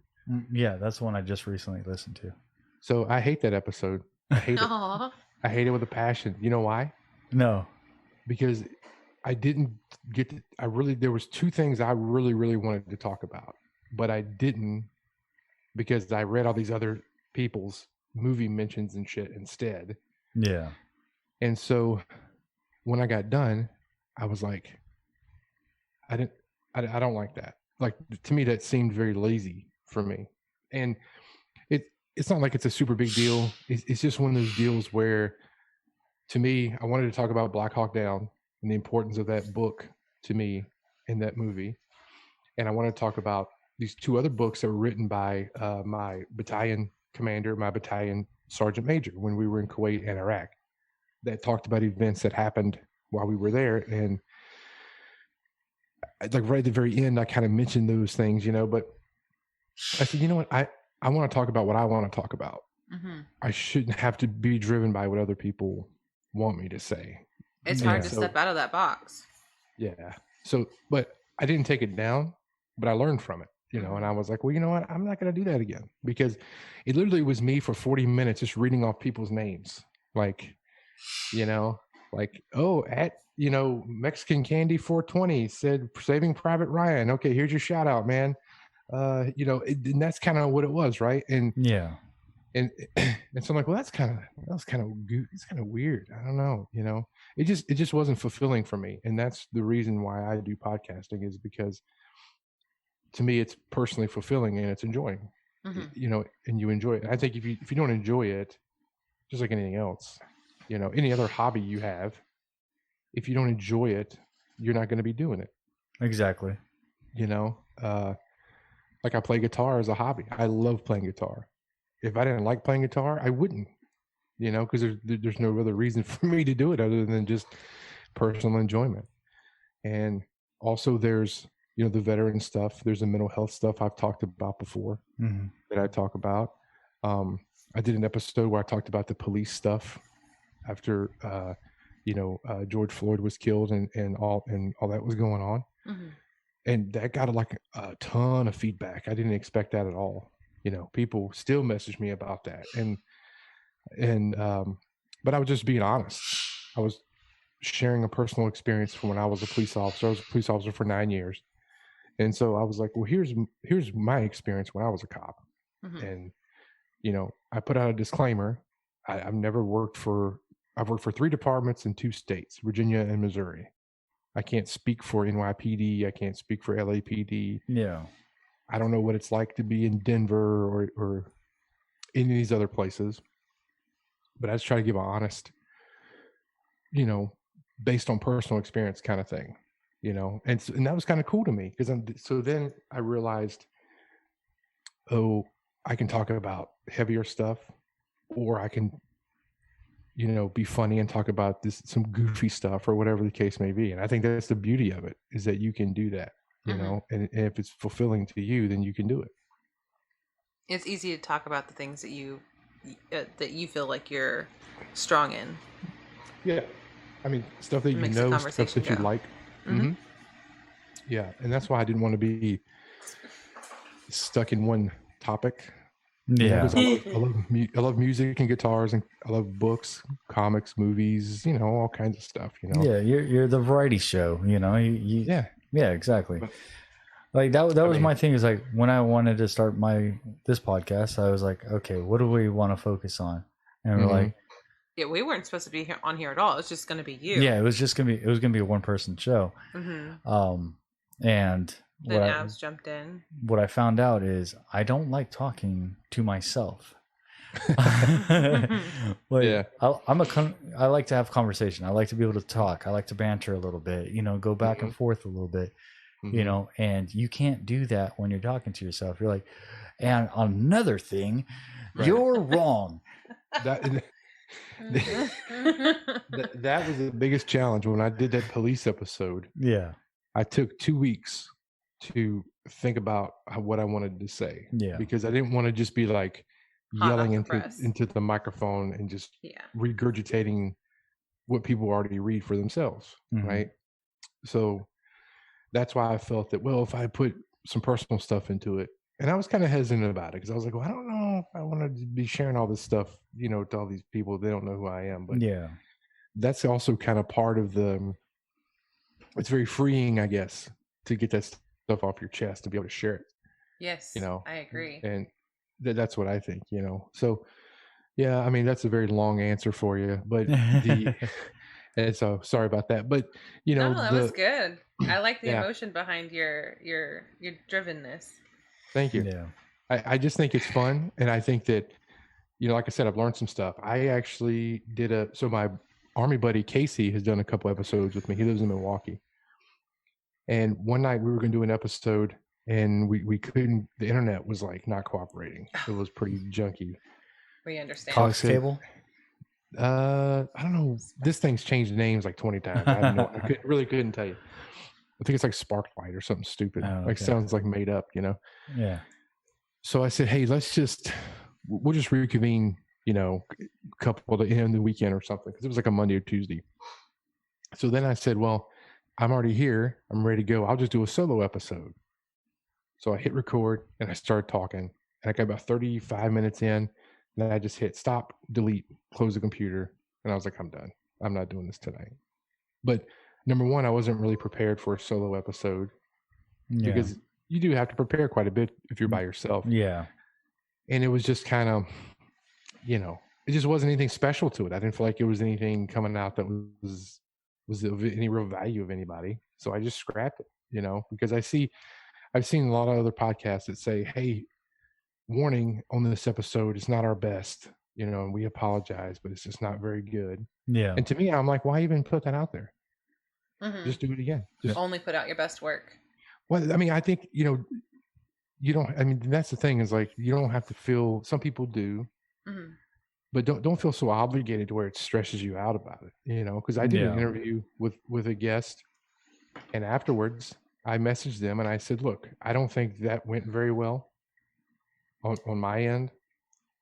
Yeah. That's one I just recently listened to. So I hate that episode. I hate it. I hate it with a passion. You know why? No. Because I didn't get to, there was 2 things I really, really wanted to talk about, but I didn't, because I read all these other people's movie mentions and shit instead. Yeah. And so when I got done, I was like, I don't like that. To me, that seemed very lazy for me. And it's not like it's a super big deal. It's just one of those deals where, to me, I wanted to talk about Black Hawk Down and the importance of that book to me in that movie. And I want to talk about these 2 other books that were written by my battalion commander, my battalion sergeant major when we were in Kuwait and Iraq that talked about events that happened while we were there. And like right at the very end, I kind of mentioned those things, but I said, you know what, I want to talk about what I want to talk about. Mm-hmm. I shouldn't have to be driven by what other people want me to say. It's hard to step out of that box. Yeah. So, but I didn't take it down, but I learned from it, and I was like, well, you know what? I'm not going to do that again, because it literally was me for 40 minutes just reading off people's names. Like, Mexican Candy 420 said Saving Private Ryan. Okay, here's your shout out, man. And that's kind of what it was, right? And yeah. And so I'm like, well, that's kind of weird. I don't know, it just wasn't fulfilling for me. And that's the reason why I do podcasting, is because to me, it's personally fulfilling and it's enjoying, and you enjoy it. And I think if you don't enjoy it, just like anything else, any other hobby you have, if you don't enjoy it, you're not going to be doing it. Exactly. Like I play guitar as a hobby. I love playing guitar. If I didn't like playing guitar, I wouldn't, because there's no other reason for me to do it other than just personal enjoyment. And also there's, the veteran stuff. There's the mental health stuff I've talked about before that I talk about. I did an episode where I talked about the police stuff after, George Floyd was killed and all that was going on. Mm-hmm. And that got like a ton of feedback. I didn't expect that at all. People still message me about that. But I was just being honest. I was sharing a personal experience from when I was a police officer. I was a police officer for 9 years. And so I was like, well, here's my experience when I was a cop. Mm-hmm. And, I put out a disclaimer. I've worked for 3 departments in 2 states, Virginia and Missouri. I can't speak for NYPD. I can't speak for LAPD. Yeah. I don't know what it's like to be in Denver or any of these other places, but I just try to give an honest, based on personal experience kind of thing, and that was kind of cool to me, because so then I realized, I can talk about heavier stuff, or I can, be funny and talk about some goofy stuff or whatever the case may be. And I think that's the beauty of it, is that you can do that. And if it's fulfilling to you, then you can do it. It's easy to talk about the things that you feel like you're strong in. Yeah. I mean, stuff that stuff that you like. Mm-hmm. Yeah. And that's why I didn't want to be stuck in one topic. Yeah. I love music and guitars, and I love books, comics, movies, all kinds of stuff, Yeah. You're the variety show, yeah. Yeah, exactly. Like that was my thing, is like when I wanted to start this podcast, I was like, okay, what do we want to focus on? And we're like, yeah, we weren't supposed to be on here at all. It's just going to be you. Yeah, it was going to be a 1-person show. Mm-hmm. And then Abs jumped in. What I found out is I don't like talking to myself. Yeah. I like to have conversation. I like to be able to talk. I like to banter a little bit, go back and forth a little bit, and you can't do that when you're talking to yourself. You're like, and another thing, you're wrong. That was the biggest challenge when I did that police episode. Yeah. I took 2 weeks to think about what I wanted to say. Yeah. Because I didn't want to just be like yelling into the microphone and just regurgitating what people already read for themselves. Mm-hmm. Right. So that's why I felt that, well, if I put some personal stuff into it, and I was kind of hesitant about it, because I was like, well, I don't know if I want to be sharing all this stuff, to all these people. They don't know who I am. But yeah, that's also kind of part of it's very freeing, I guess, to get that stuff off your chest, to be able to share it. Yes, I agree. And that's what I think, So, yeah, I mean, that's a very long answer for you, but and so sorry about that. But no, that was good. I like the emotion behind your drivenness. Thank you. Yeah. I just think it's fun, and I think that, like I said, I've learned some stuff. I actually so my Army buddy Casey has done a couple episodes with me. He lives in Milwaukee. And one night we were going to do an episode, and we couldn't, the internet was like not cooperating. It was pretty junky. We understand. Cox table. I don't know. This thing's changed names like 20 times. I have no. Really couldn't tell you. I think it's like Sparklight or something stupid. Oh, okay. Like sounds like made up, Yeah. So I said, hey, we'll just reconvene, a couple of the end of the weekend or something, because it was like a Monday or Tuesday. So then I said, well, I'm already here. I'm ready to go. I'll just do a solo episode. So I hit record and I started talking, and I got about 35 minutes in, and then I just hit stop, delete, close the computer, and I was like, I'm done. I'm not doing this tonight. But number one, I wasn't really prepared for a solo episode because you do have to prepare quite a bit if you're by yourself. Yeah. And it was just kind of, it just wasn't anything special to it. I didn't feel like it was anything coming out that was of any real value of anybody. So I just scrapped it, because I've seen a lot of other podcasts that say, hey, warning on this episode, it's not our best, and we apologize, but it's just not very good. Yeah. And to me, I'm like, why even put that out there? Mm-hmm. Just do it again. Just only put out your best work. Well, I mean, I think, you don't, I mean, that's the thing is like, you don't have to feel, some people do, Mm-hmm. but don't feel so obligated to where it stresses you out about it, because I did an interview with a guest, and afterwards I messaged them and I said, look, I don't think that went very well on my end.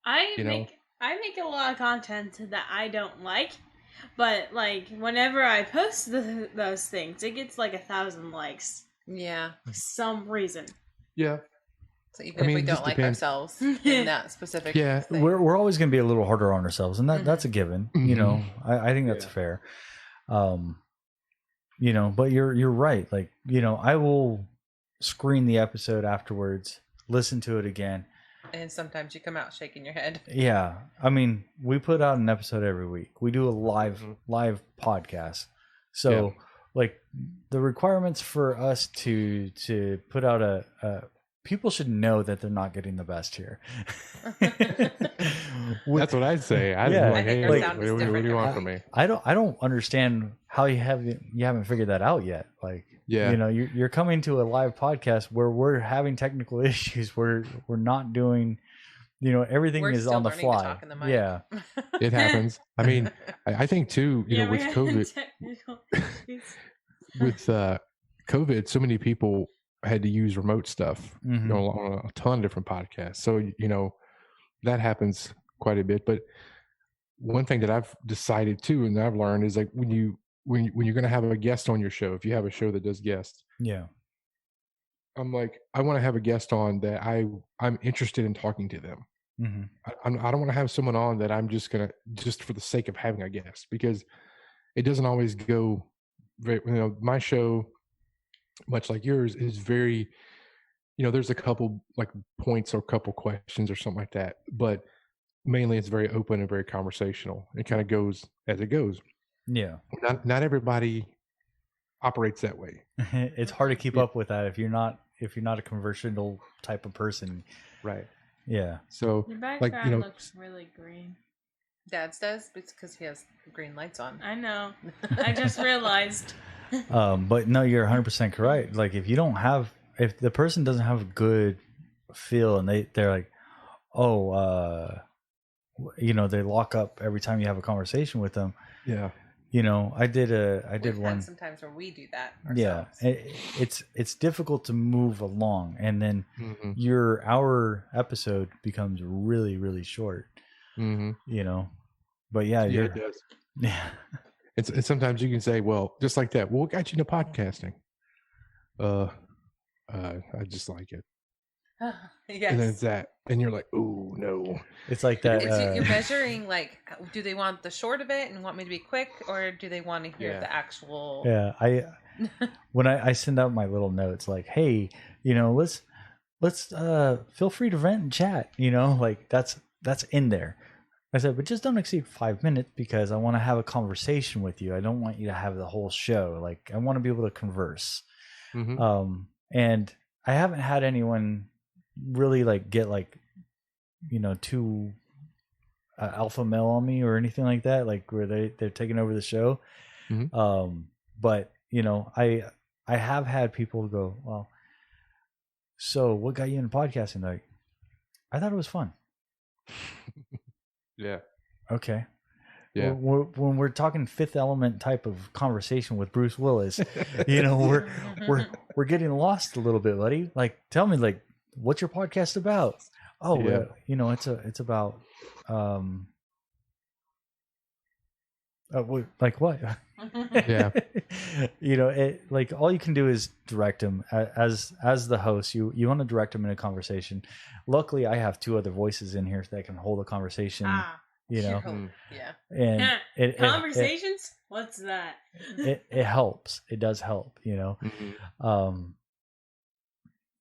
I make a lot of content that I don't like, but like whenever I post those things, it gets like 1,000 likes. Yeah. For some reason. Yeah. So even if we don't like ourselves in that specific thing. We're always going to be a little harder on ourselves, and that's a given. Mm-hmm. I think that's fair. But you're right. Like, I will screen the episode afterwards, listen to it again. And sometimes you come out shaking your head. Yeah. I mean, we put out an episode every week. We do a live podcast. So like the requirements for us to put out a people should know that they're not getting the best here. That's what I'd say. I'd be like, hey, what do you want from me? I don't understand how you haven't figured that out yet. Like, you're coming to a live podcast where we're having technical issues. We're not doing, everything is on the fly. Yeah, it happens. I mean, I think too, with COVID, COVID, so many people had to use remote stuff, on a ton of different podcasts. So, that happens quite a bit. But one thing that I've decided too, and I've learned is like when you're going to have a guest on your show, if you have a show that does guests, I'm like, I want to have a guest on that I'm interested in talking to them. I don't want to have someone on that I'm just for the sake of having a guest, because it doesn't always go very, my show, much like yours, is very, there's a couple like points or a couple questions or something like that, but mainly it's very open and very conversational. It kind of goes as it goes. Yeah. Not everybody operates that way. It's hard to keep up with that if you're not a conversational type of person. Right. Yeah. So your background looks really green. Dad's does, because he has green lights on. I know. I just realized. But no, you're 100% correct. Like if the person doesn't have a good feel and they're like, they lock up every time you have a conversation with them. Yeah. I did one sometimes where we do that ourselves. Yeah. It's difficult to move along, and then your hour episode becomes really, really short. But it does. Yeah. And sometimes you can say, well, just like that, well, what got you into podcasting? I just like it. Yes. And then it's that, and you're like, oh no. It's like that. You're measuring, like, do they want the short of it and want me to be quick, or do they want to hear the actual? Yeah, when I send out my little notes, like, hey, let's feel free to vent and chat. Like that's in there. I said, but just don't exceed 5 minutes, because I want to have a conversation with you. I don't want you to have the whole show. Like, I want to be able to converse. And I haven't had anyone really like get like, too alpha male on me or anything like that, like where they're taking over the show. But I have had people go, well, so what got you into podcasting? Like, I thought it was fun. Yeah. Okay. Yeah. When we're talking Fifth Element type of conversation with Bruce Willis, we're getting lost a little bit, buddy. Like, tell me, like, what's your podcast about? Oh, Yeah. it's about like what? Yeah. Like all you can do is direct them as the host. You want to direct them in a conversation. Luckily, I have two other voices in here that can hold a conversation. Yeah. And conversations. What's that? it helps. It does help.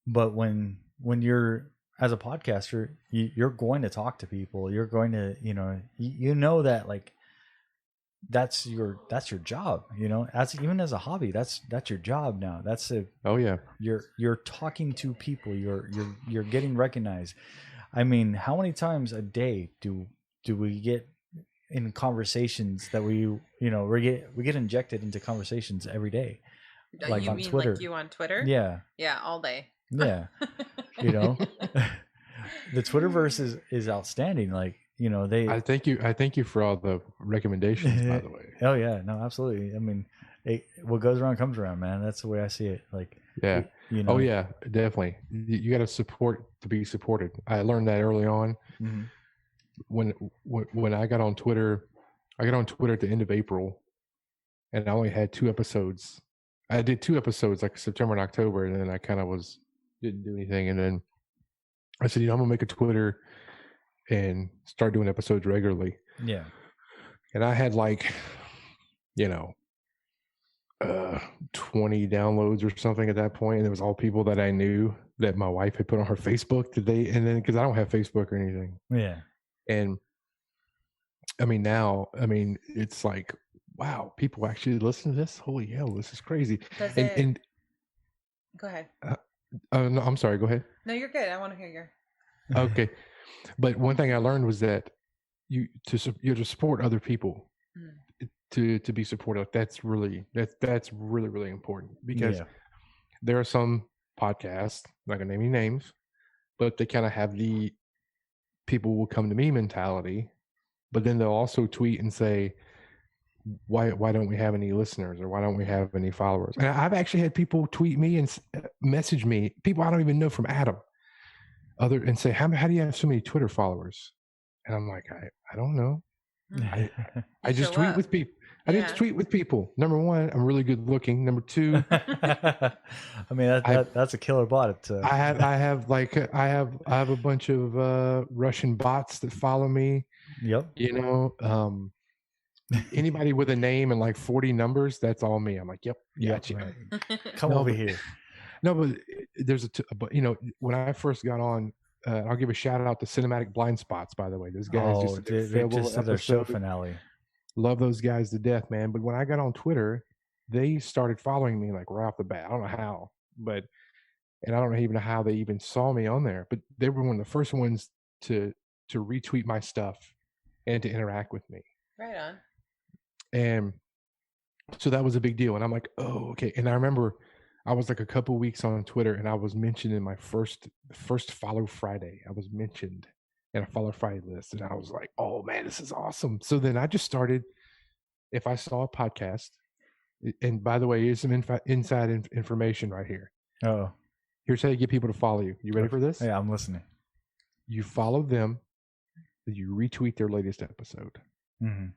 But when you're as a podcaster, you're going to talk to people. You're going to that like. That's your job, as even as a hobby, that's your job now. Oh yeah. You're talking to people, you're getting recognized. I mean, how many times a day do we get in conversations that we get injected into conversations every day? Like you on mean Twitter. Like you on Twitter? Yeah, all day. Yeah. The Twitterverse is outstanding. Like, I thank you for all the recommendations, by the way. Oh yeah, no, absolutely. I mean, what goes around comes around, man. That's the way I see it. Like, yeah. Oh yeah, definitely. You got to support to be supported. I learned that early on. Mm-hmm. When I got on Twitter, at the end of April, and I only had 2 episodes. I did 2 episodes, like September and October, and then I kind of didn't do anything, and then I said, I'm gonna make a Twitter and start doing episodes regularly. Yeah. And I had 20 downloads or something at that point, and it was all people that I knew that my wife had put on her Facebook and then because I don't have Facebook or anything. Yeah. And I mean it's like, wow, people actually listen to this. Holy hell, this is crazy. And go ahead. No, I'm sorry, go ahead. No, you're good. I want to hear your Okay. But one thing I learned was that you to support other people, to be supportive. That's really really important, because there are some podcasts, I'm not gonna name any names, but they kind of have the people will come to me mentality, but then they'll also tweet and say, why don't we have any listeners, or why don't we have any followers? And I've actually had people tweet me and message me, people I don't even know from Adam, and say, how do you have so many Twitter followers? And I'm like, I don't know. I just tweet with people. I just tweet with people. Number one, I'm really good looking. Number two, I mean that's a killer bot. I have a bunch of Russian bots that follow me. Yep. Anybody with a name and like 40 numbers, that's all me. I'm like, yep, gotcha. Right. Come over here. No, but there's when I first got on, I'll give a shout out to Cinematic Blind Spots, by the way. Those guys just did their show finale. Love those guys to death, man. But when I got on Twitter, they started following me like right off the bat. I don't know how, and I don't even know how they even saw me on there. But they were one of the first ones to retweet my stuff and to interact with me. Right on. And so that was a big deal. And I'm like, oh, okay. And I remember I was like a couple weeks on Twitter, and I was mentioned in my first Follow Friday. I was mentioned in a Follow Friday list, and I was like, oh man, this is awesome. So then I just started, if I saw a podcast, and by the way, here's some inside information right here. Oh, here's how you get people to follow you. You ready for this? Yeah, I'm listening. You follow them, you retweet their latest episode. Mm-hmm.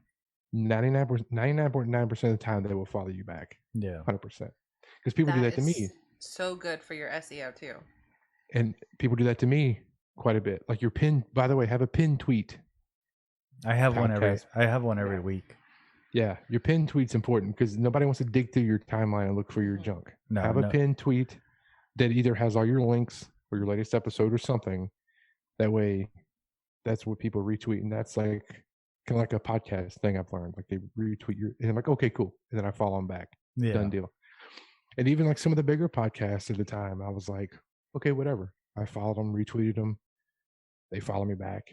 99.9% of the time they will follow you back. Yeah, 100%. Because people do that to me. So good for your SEO too. And people do that to me quite a bit. Like your pin. By the way, have a pin tweet. I have one every week. Yeah, your pin tweet's important because nobody wants to dig through your timeline and look for your junk. Have a pin tweet that either has all your links or your latest episode or something. That way, that's what people retweet, and that's like kind of like a podcast thing I've learned. Like they retweet and I'm like, okay, cool, and then I follow them back. Yeah. Done deal. And even like some of the bigger podcasts at the time, I was like, okay, whatever. I followed them, retweeted them. They follow me back.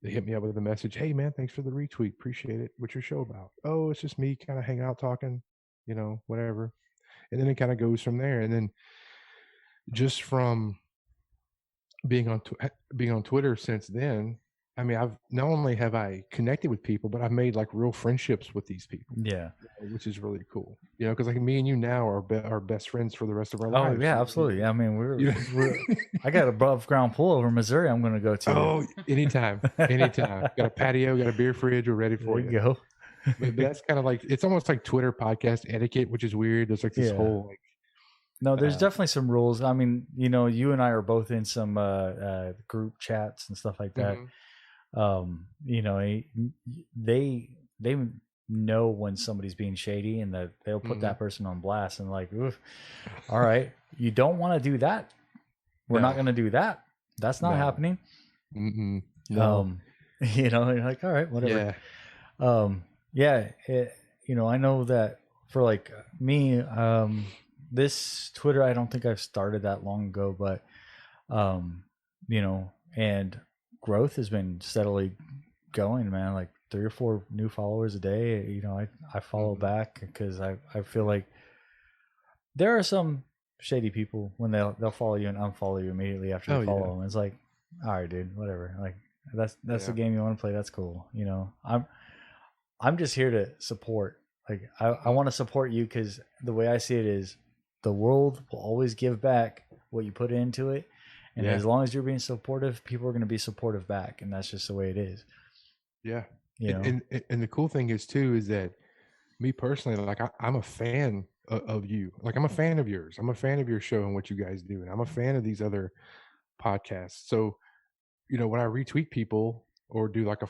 They hit me up with a message. Hey man, thanks for the retweet. Appreciate it. What's your show about? Oh, it's just me kind of hanging out, talking, whatever. And then it kind of goes from there. And then just from being on Twitter since then, I mean, I've not only have I connected with people, but I've made like real friendships with these people. Yeah, which is really cool. You know, because like me and you now are best friends for the rest of our oh lives. yeah, absolutely. I mean, You we're I got above ground pool over Missouri. I'm going to go to. Oh, anytime. Got a patio, got a beer fridge. We're ready for there you. you go. But that's kind of like, it's almost like Twitter podcast etiquette, which is weird. There's like this whole like. No, there's definitely some rules. I mean, you know, you and I are both in some group chats and stuff like that. You know, they know when somebody's being shady, and that they'll put that person on blast and like, oof, all right, you don't want to do that. We're not going to do that. That's not happening. No. You know, you're like, all right, whatever. You know, I know that for like me, this Twitter, I don't think I've started that long ago, but, you know, and growth has been steadily going, man. Like 3 or 4 new followers a day. You know, I follow back because I feel like there are some shady people when they'll follow you and unfollow you immediately after you follow them. It's like, all right, dude, whatever. Like that's the game you want to play. That's cool. You know, I'm just here to support. Like I want to support you because the way I see it is the world will always give back what you put into it. And as long as you're being supportive, people are going to be supportive back. And that's just the way it is. Yeah. You know? And the cool thing is too, is that me personally, like I'm a fan of you. Like I'm a fan of yours. I'm a fan of your show and what you guys do. And I'm a fan of these other podcasts. So, you know, when I retweet people or do like a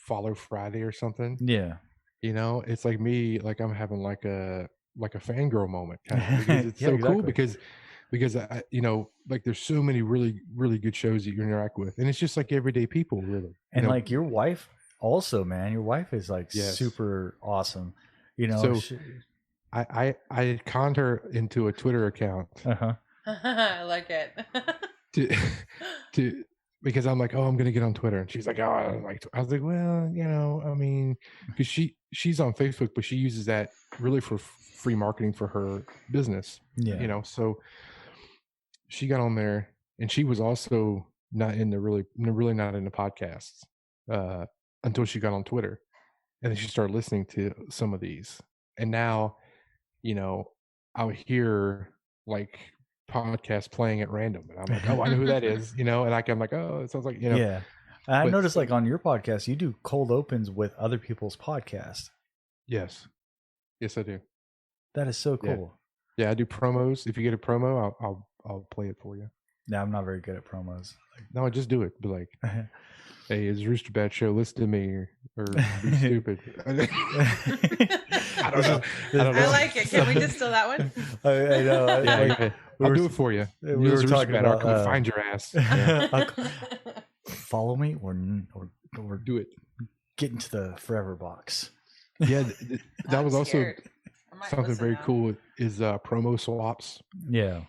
follow Friday or something, you know, it's like me, like I'm having like a fangirl moment kind of, because it's so cool because I, you know, like there's so many really, really good shows that you interact with, and it's just like everyday people, really. And like your wife also, man, your wife is like super awesome. You know, so I conned her into a Twitter account. I like it. to because I'm like, oh, I'm gonna get on Twitter, and she's like, oh, I don't like. I was like, well, you know, I mean, because she's on Facebook, but she uses that really for free marketing for her business. You know, so she got on there, and she was also not into really not into podcasts until she got on Twitter, and then she started listening to some of these, and now, you know, I'll hear like podcast playing at random, and I'm like, oh, I know who that is, you know, and I'm like, oh, it sounds like, you know. Yeah. I noticed like on your podcast, you do cold opens with other people's podcasts. Yes, I do. That is so cool. Yeah, I do promos. If you get a promo, I'll play it for you. Yeah, I'm not very good at promos. No, just do it. Be like, hey, it's Rooster Bat Show. Listen to me, or be stupid. I don't know. I like it. Can we just steal that one? I know. I'll do it for you. We were talking about. I'll come find your ass. Yeah. Follow me or do it. Get into the forever box. Yeah, that was also something very cool. Is promo swaps. Yeah.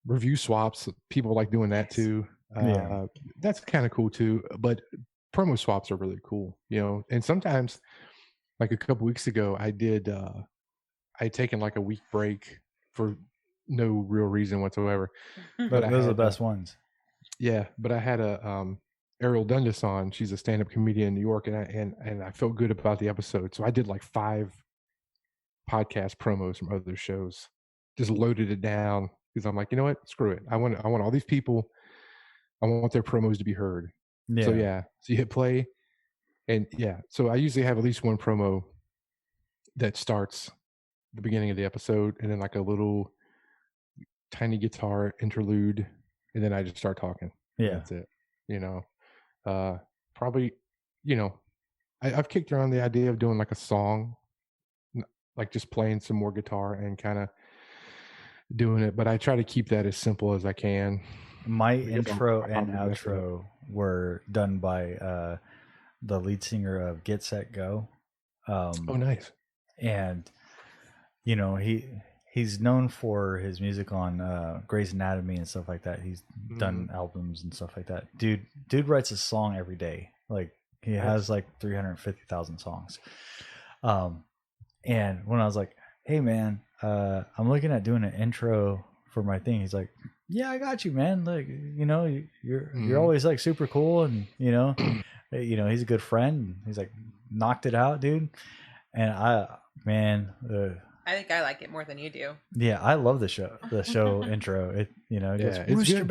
Review swaps. People like doing that too. That's kind of cool too. But promo swaps are really cool, you know. And sometimes, like a couple weeks ago, I had taken like a week break for no real reason whatsoever. But those are the best ones. Yeah, but I had Ariel Dundas on. She's a stand-up comedian in New York, and I felt good about the episode. So I did like 5 podcast promos from other shows. Just loaded it down because I'm like, you know what? Screw it. I want all these people. I want their promos to be heard. Yeah. So you hit play, and so I usually have at least one promo that starts the beginning of the episode, and then like a little tiny guitar interlude, and then I just start talking. Yeah, that's it. You know, probably, you know, I've kicked around the idea of doing like a song, like just playing some more guitar and kind of doing it, but I try to keep that as simple as I can. My intro and outro were done by the lead singer of Get Set Go. Oh, nice. And you know, he's known for his music on Grey's Anatomy and stuff like that. He's done albums and stuff like that. Dude writes a song every day. Like he has like 350,000 songs. And when I was like, hey man, I'm looking at doing an intro for my thing, he's like, yeah, I got you, man. Like, you're always like super cool, and he's a good friend. He's like knocked it out, dude. And I think I like it more than you do. Yeah, I love the show intro. It it's good.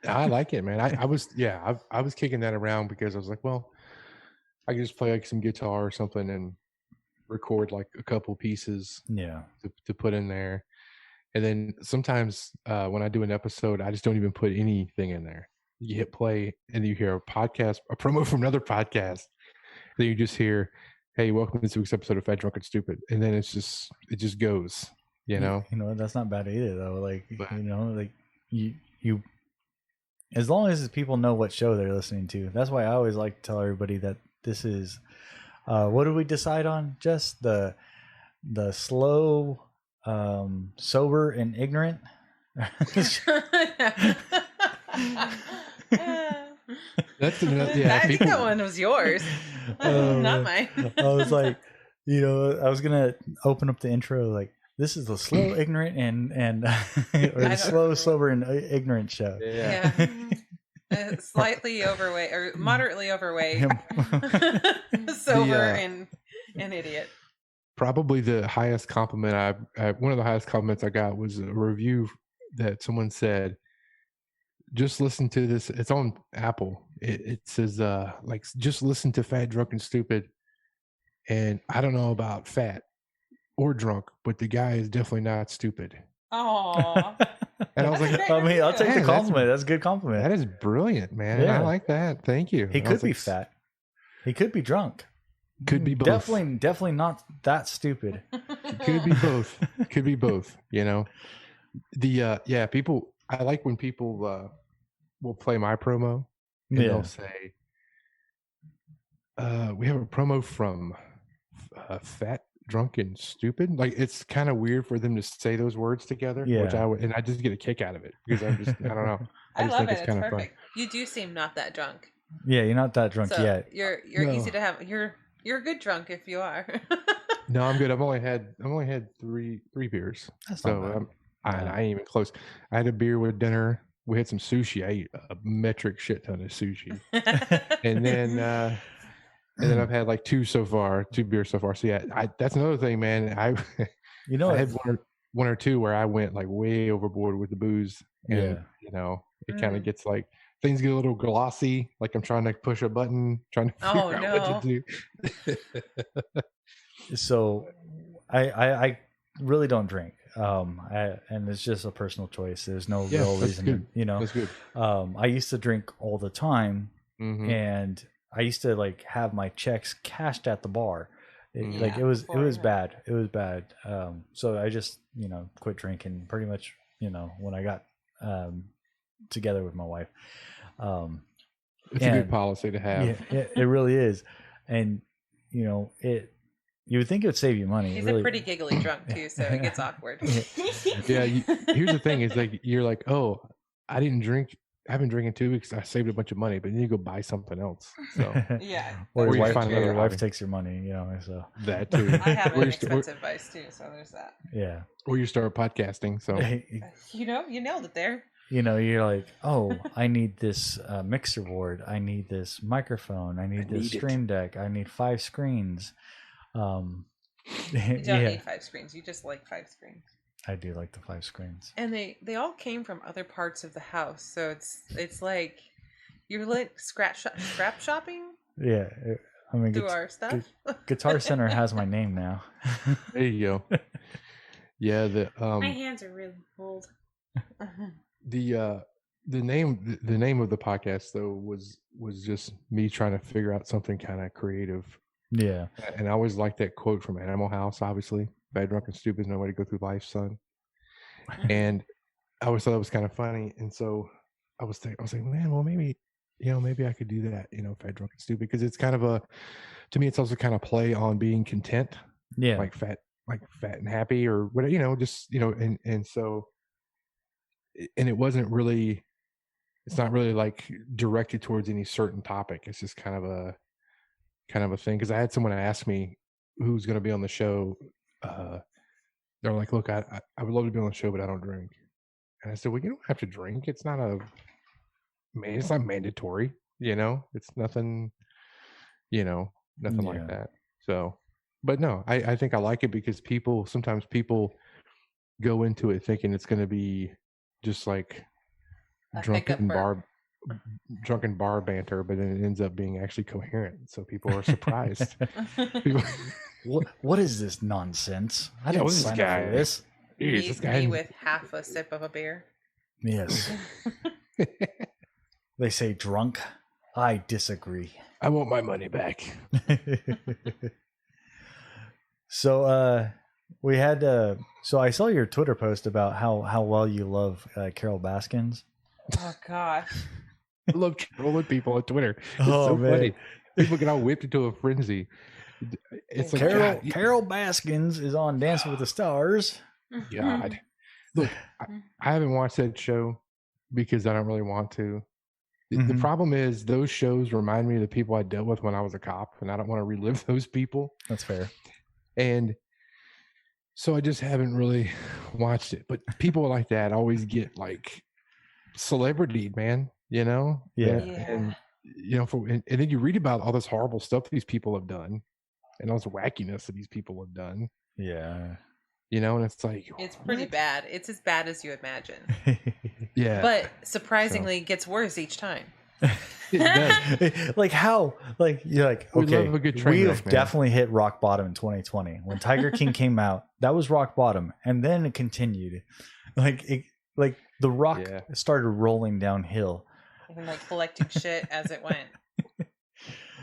I like it, man. I was kicking that around because I was like, well, I could just play like some guitar or something and record like a couple pieces to put in there. And then sometimes when I do an episode, I just don't even put anything in there. You hit play and you hear a promo from another podcast. Then you just hear, hey, welcome to this week's episode of Fat, Drunk, and Stupid. And then it just goes, that's not bad either though. Like, you as long as people know what show they're listening to. That's why I always like to tell everybody that this is, what did we decide on? Just the slow, sober and ignorant. I think that one was yours, not mine. I was like, I was gonna open up the intro like, this is the slow, ignorant, and or the slow, sober, and ignorant show. Yeah. Slightly overweight or moderately overweight, sober and an idiot. Probably the highest compliment one of the highest compliments I got was a review that someone said, just listen to this. It's on Apple. It says, like, just listen to Fat, Drunk, and Stupid. And I don't know about fat or drunk, but the guy is definitely not stupid. Oh. And I was like, I'll take the compliment. That's a good compliment. That is brilliant, man. Yeah. I like that. Thank you. He could be fat. He could be drunk. Could be both. Definitely not that stupid. Could be both. Could be both. People. I like when people will play my promo and they'll say, "We have a promo from Fat, Drunk, and Stupid." Like, it's kind of weird for them to say those words together. Yeah. And I just get a kick out of it because I don't know. I just think it's kind of fun. You do seem not that drunk. Yeah, you're not that drunk yet. You're easy to have. You're a good drunk if you are. No, I'm good. I've only had 3 beers. That's so I ain't even close. I had a beer with dinner. We had some sushi. I ate a metric shit ton of sushi. and then I've had like 2 beers so far. So yeah, that's another thing, man. I had one or two where I went like way overboard with the booze. And, it kind of gets like, things get a little glossy, like I'm trying to push a button, trying to figure out what to do. So I really don't drink. And it's just a personal choice. There's no real reason, That's good. I used to drink all the time, and I used to like have my checks cashed at the bar. It was bad. It was bad. So I just, quit drinking pretty much, when I got together with my wife. It's a good policy to have. Yeah, it really is. And you would think it would save you money. He's a pretty giggly drunk too, so it gets awkward. Yeah. Here's the thing: is like you're like, oh, I didn't drink. I haven't drinking 2 weeks. I saved a bunch of money, but then you go buy something else. So yeah, or your wife takes your money. So that too. I have an expensive vice too, so there's that. Yeah. Or you start podcasting. So you nailed it there. You're like, oh, I need this mixer board. I need this microphone. I need this Stream Deck. I need 5 screens. You don't need 5 screens. You just like 5 screens. I do like the 5 screens. And they all came from other parts of the house, so it's like you're like scrap shopping. Yeah, I mean, through our stuff. Guitar Center has my name now. There you go. Yeah, my hands are really cold. The name of the podcast though was just me trying to figure out something kind of creative. Yeah. And I always like that quote from Animal House, obviously. Bad, drunk, and stupid is no way to go through life, son. And I always thought it was kind of funny. And so I was like, man, well, maybe I could do that, fat, drunk, and stupid. Because it's kind of to me, it's also kind of play on being content. Yeah. Like fat and happy or whatever, just, and so, and it wasn't really, it's not really like directed towards any certain topic. It's just kind of a thing. Because I had someone ask me who's going to be on the show. They're like, look, I would love to be on the show, but I don't drink. And I said, well, you don't have to drink. It's not mandatory, it's nothing, nothing like that. So, but no, I think I like it because sometimes people go into it thinking it's going to be just like drunken bar banter, but then it ends up being actually coherent. So people are surprised. What is this nonsense? I didn't sign up for this. This guy with half a sip of a beer. Yes. They say drunk. I disagree. I want my money back. So we had so I saw your Twitter post about how well you love Carol Baskins. Oh gosh. I love trolling people on Twitter. It's so funny. People get all whipped into a frenzy. It's like Carol Baskins is on Dancing with the Stars. God. Look, I haven't watched that show because I don't really want to. The problem is those shows remind me of the people I dealt with when I was a cop, and I don't want to relive those people. That's fair. And so I just haven't really watched it. But people like that always get like celebrity, man, Yeah. And and then you read about all this horrible stuff these people have done and all this wackiness that these people have done. Yeah. And it's like it's pretty bad. It's as bad as you imagine. Yeah. But surprisingly it gets worse each time. It does. Like how? Like you're like, okay, we have definitely hit rock bottom in 2020. When Tiger King came out, that was rock bottom, and then it continued. Like the rock started rolling downhill. And like collecting shit as it went.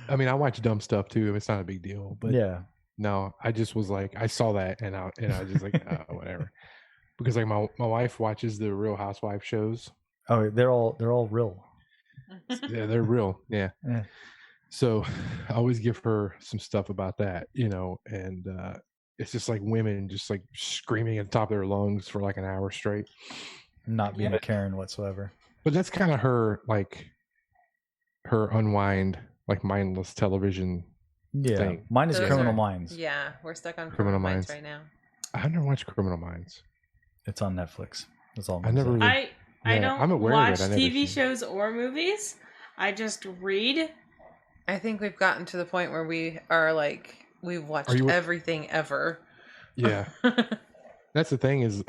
I mean, I watch dumb stuff too. It's not a big deal, but yeah. No, I just was like, I saw that and I was just like, whatever. Because like my wife watches the Real Housewife shows. Oh, they're all real. Yeah, they're real. Yeah. So I always give her some stuff about that, and it's just like women just like screaming at the top of their lungs for like an hour straight. Not being a Karen whatsoever. But that's kind of her unwind, like mindless television. Yeah, thing. mine is Criminal Minds. Yeah, we're stuck on Criminal Minds right now. I've never watched Criminal Minds. It's on Netflix. That's all. I don't watch TV shows or movies. I just read. I think we've gotten to the point where we are like we've watched everything ever. Yeah, that's the thing is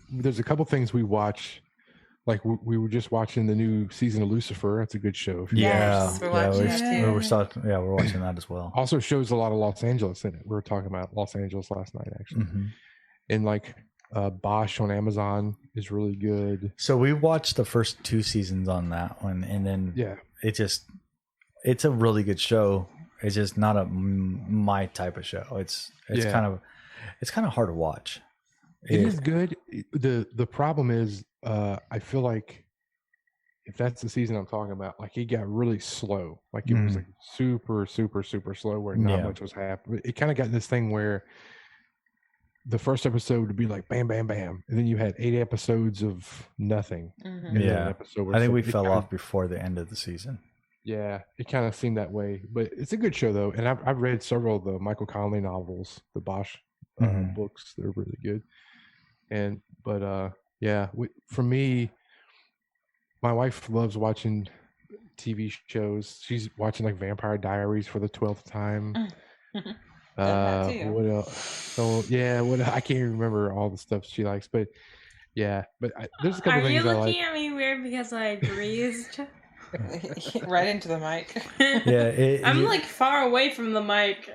there's a couple things we watch. Like we were just watching the new season of Lucifer. That's a good show. We're watching that as well. Also shows a lot of Los Angeles in it. We were talking about Los Angeles last night, actually. And like Bosch on Amazon is really good. So we watched the first 2 seasons on that one, and then it's a really good show. It's just not my type of show. It's kind of hard to watch. It is good. The problem is I feel like if that's the season I'm talking about, like it got really slow. Like it was like super, super, super slow where not much was happening. It kind of got this thing where the first episode would be like bam, bam, bam. And then you had 8 episodes of nothing. Yeah. I think we fell off before the end of the season. Yeah. It kind of seemed that way, but it's a good show though. And I've read several of the Michael Connelly novels, the Bosch books. They're really good. For me, my wife loves watching TV shows. She's watching like Vampire Diaries for the 12th time. What else? So I can't even remember all the stuff she likes, but there's a couple things I like. Are you looking at me weird because I breathed? Right into the mic. I'm like far away from the mic.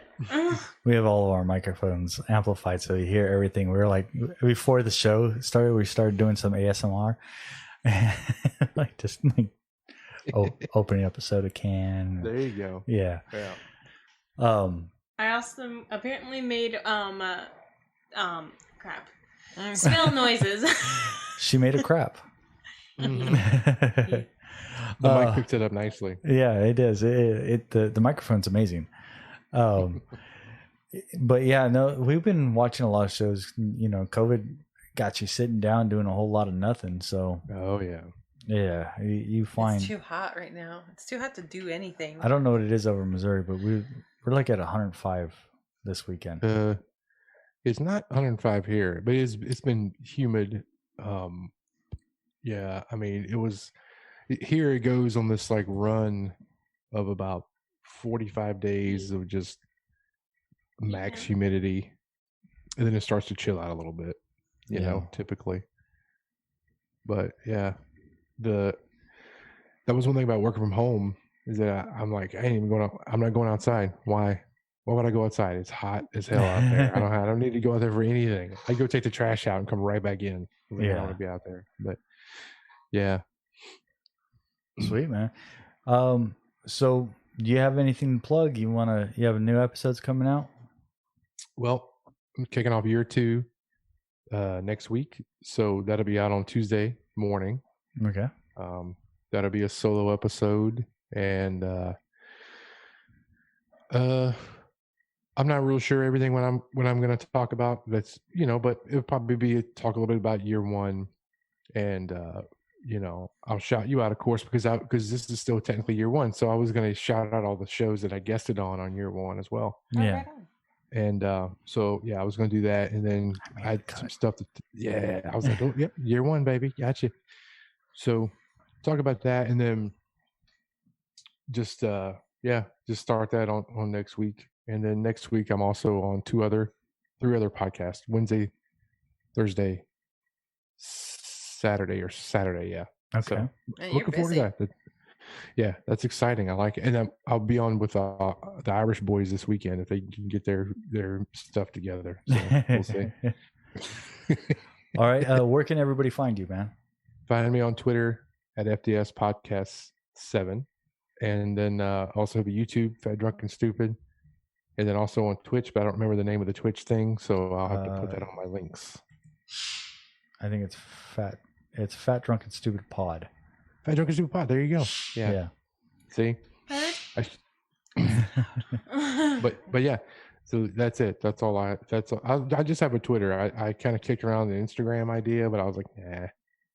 We have all of our microphones amplified, so you hear everything. We were like, before the show started, we started doing some ASMR, like just like opening up a soda can. There you go. Yeah. I also apparently made smell noises. She made a crap. The mic picked it up nicely. Yeah, it does. The microphone's amazing. But yeah, no, we've been watching a lot of shows. COVID got you sitting down doing a whole lot of nothing. So yeah, you find it's too hot right now. It's too hot to do anything. I don't know what it is over Missouri, but we're like at 105 this weekend. It's not 105 here, but it's been humid. Yeah, I mean, here it goes on this like run of about 45 days of just max humidity, and then it starts to chill out a little bit, you know, typically. But yeah, that was one thing about working from home is that I'm like, I'm not going outside. Why would I go outside? It's hot as hell out there. I don't need to go out there for anything. I go take the trash out and come right back in. I don't want to be out there. But yeah. Sweet, man. So do you have anything to plug? You have new episodes coming out? Well, I'm kicking off year 2 next week. So that'll be out on Tuesday morning. Okay. That'll be a solo episode. And I'm not real sure everything what I'm going to talk about. That's, but it'll probably be talk a little bit about year 1, and I'll shout you out, of course, because this is still technically year 1. So I was going to shout out all the shows that I guested on year 1 as well. Yeah. And so yeah, I was going to do that, and then I had some stuff I was like, oh, yep, year 1, baby, gotcha. So talk about that, and then just start that on next week. And then next week I'm also on 3 other podcasts, Wednesday, Thursday, Saturday, yeah. Okay. So looking forward to that. Yeah, that's exciting. I like it. And I'll be on with the Irish boys this weekend if they can get their stuff together. So we'll see. All right. Where can everybody find you, man? Find me on Twitter at FDS Podcast 7. And then also have a YouTube, Fat Drunk and Stupid. And then also on Twitch, but I don't remember the name of the Twitch thing, so I'll have to put that on my links. I think it's Fat Drunk and Stupid Pod. Fat Drunk and Stupid Pod. There you go. Yeah. See? But yeah. So that's it. That's all. I just have a Twitter. I kind of kicked around the Instagram idea, but I was like, nah,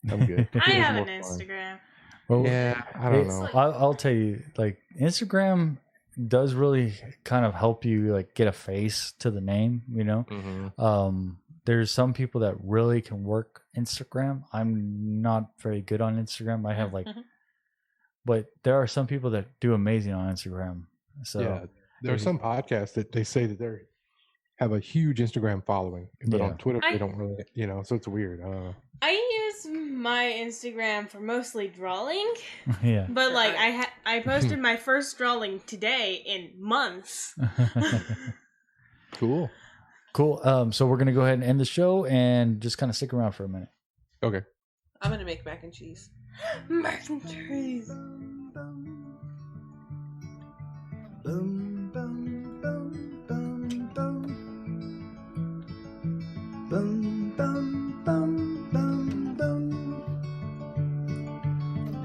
I'm good. I have an Instagram. Well, yeah, I don't know. I'll tell you, like, Instagram does really kind of help you like get a face to the name, Mm-hmm. There's some people that really can work Instagram. I'm not very good on Instagram. I have but there are some people that do amazing on Instagram. So yeah, there are some podcasts that they say that they have a huge Instagram following, but on Twitter they don't really, so it's weird. I don't know. I use my Instagram for mostly drawing. Yeah. But like I posted my first drawing today in months. Cool. So we're gonna go ahead and end the show and just kind of stick around for a minute. Okay. I'm gonna make mac and cheese. Mac and cheese. Boom, boom, boom, boom, boom. Boom, boom, boom, boom, boom.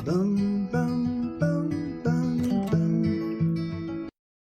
Boom,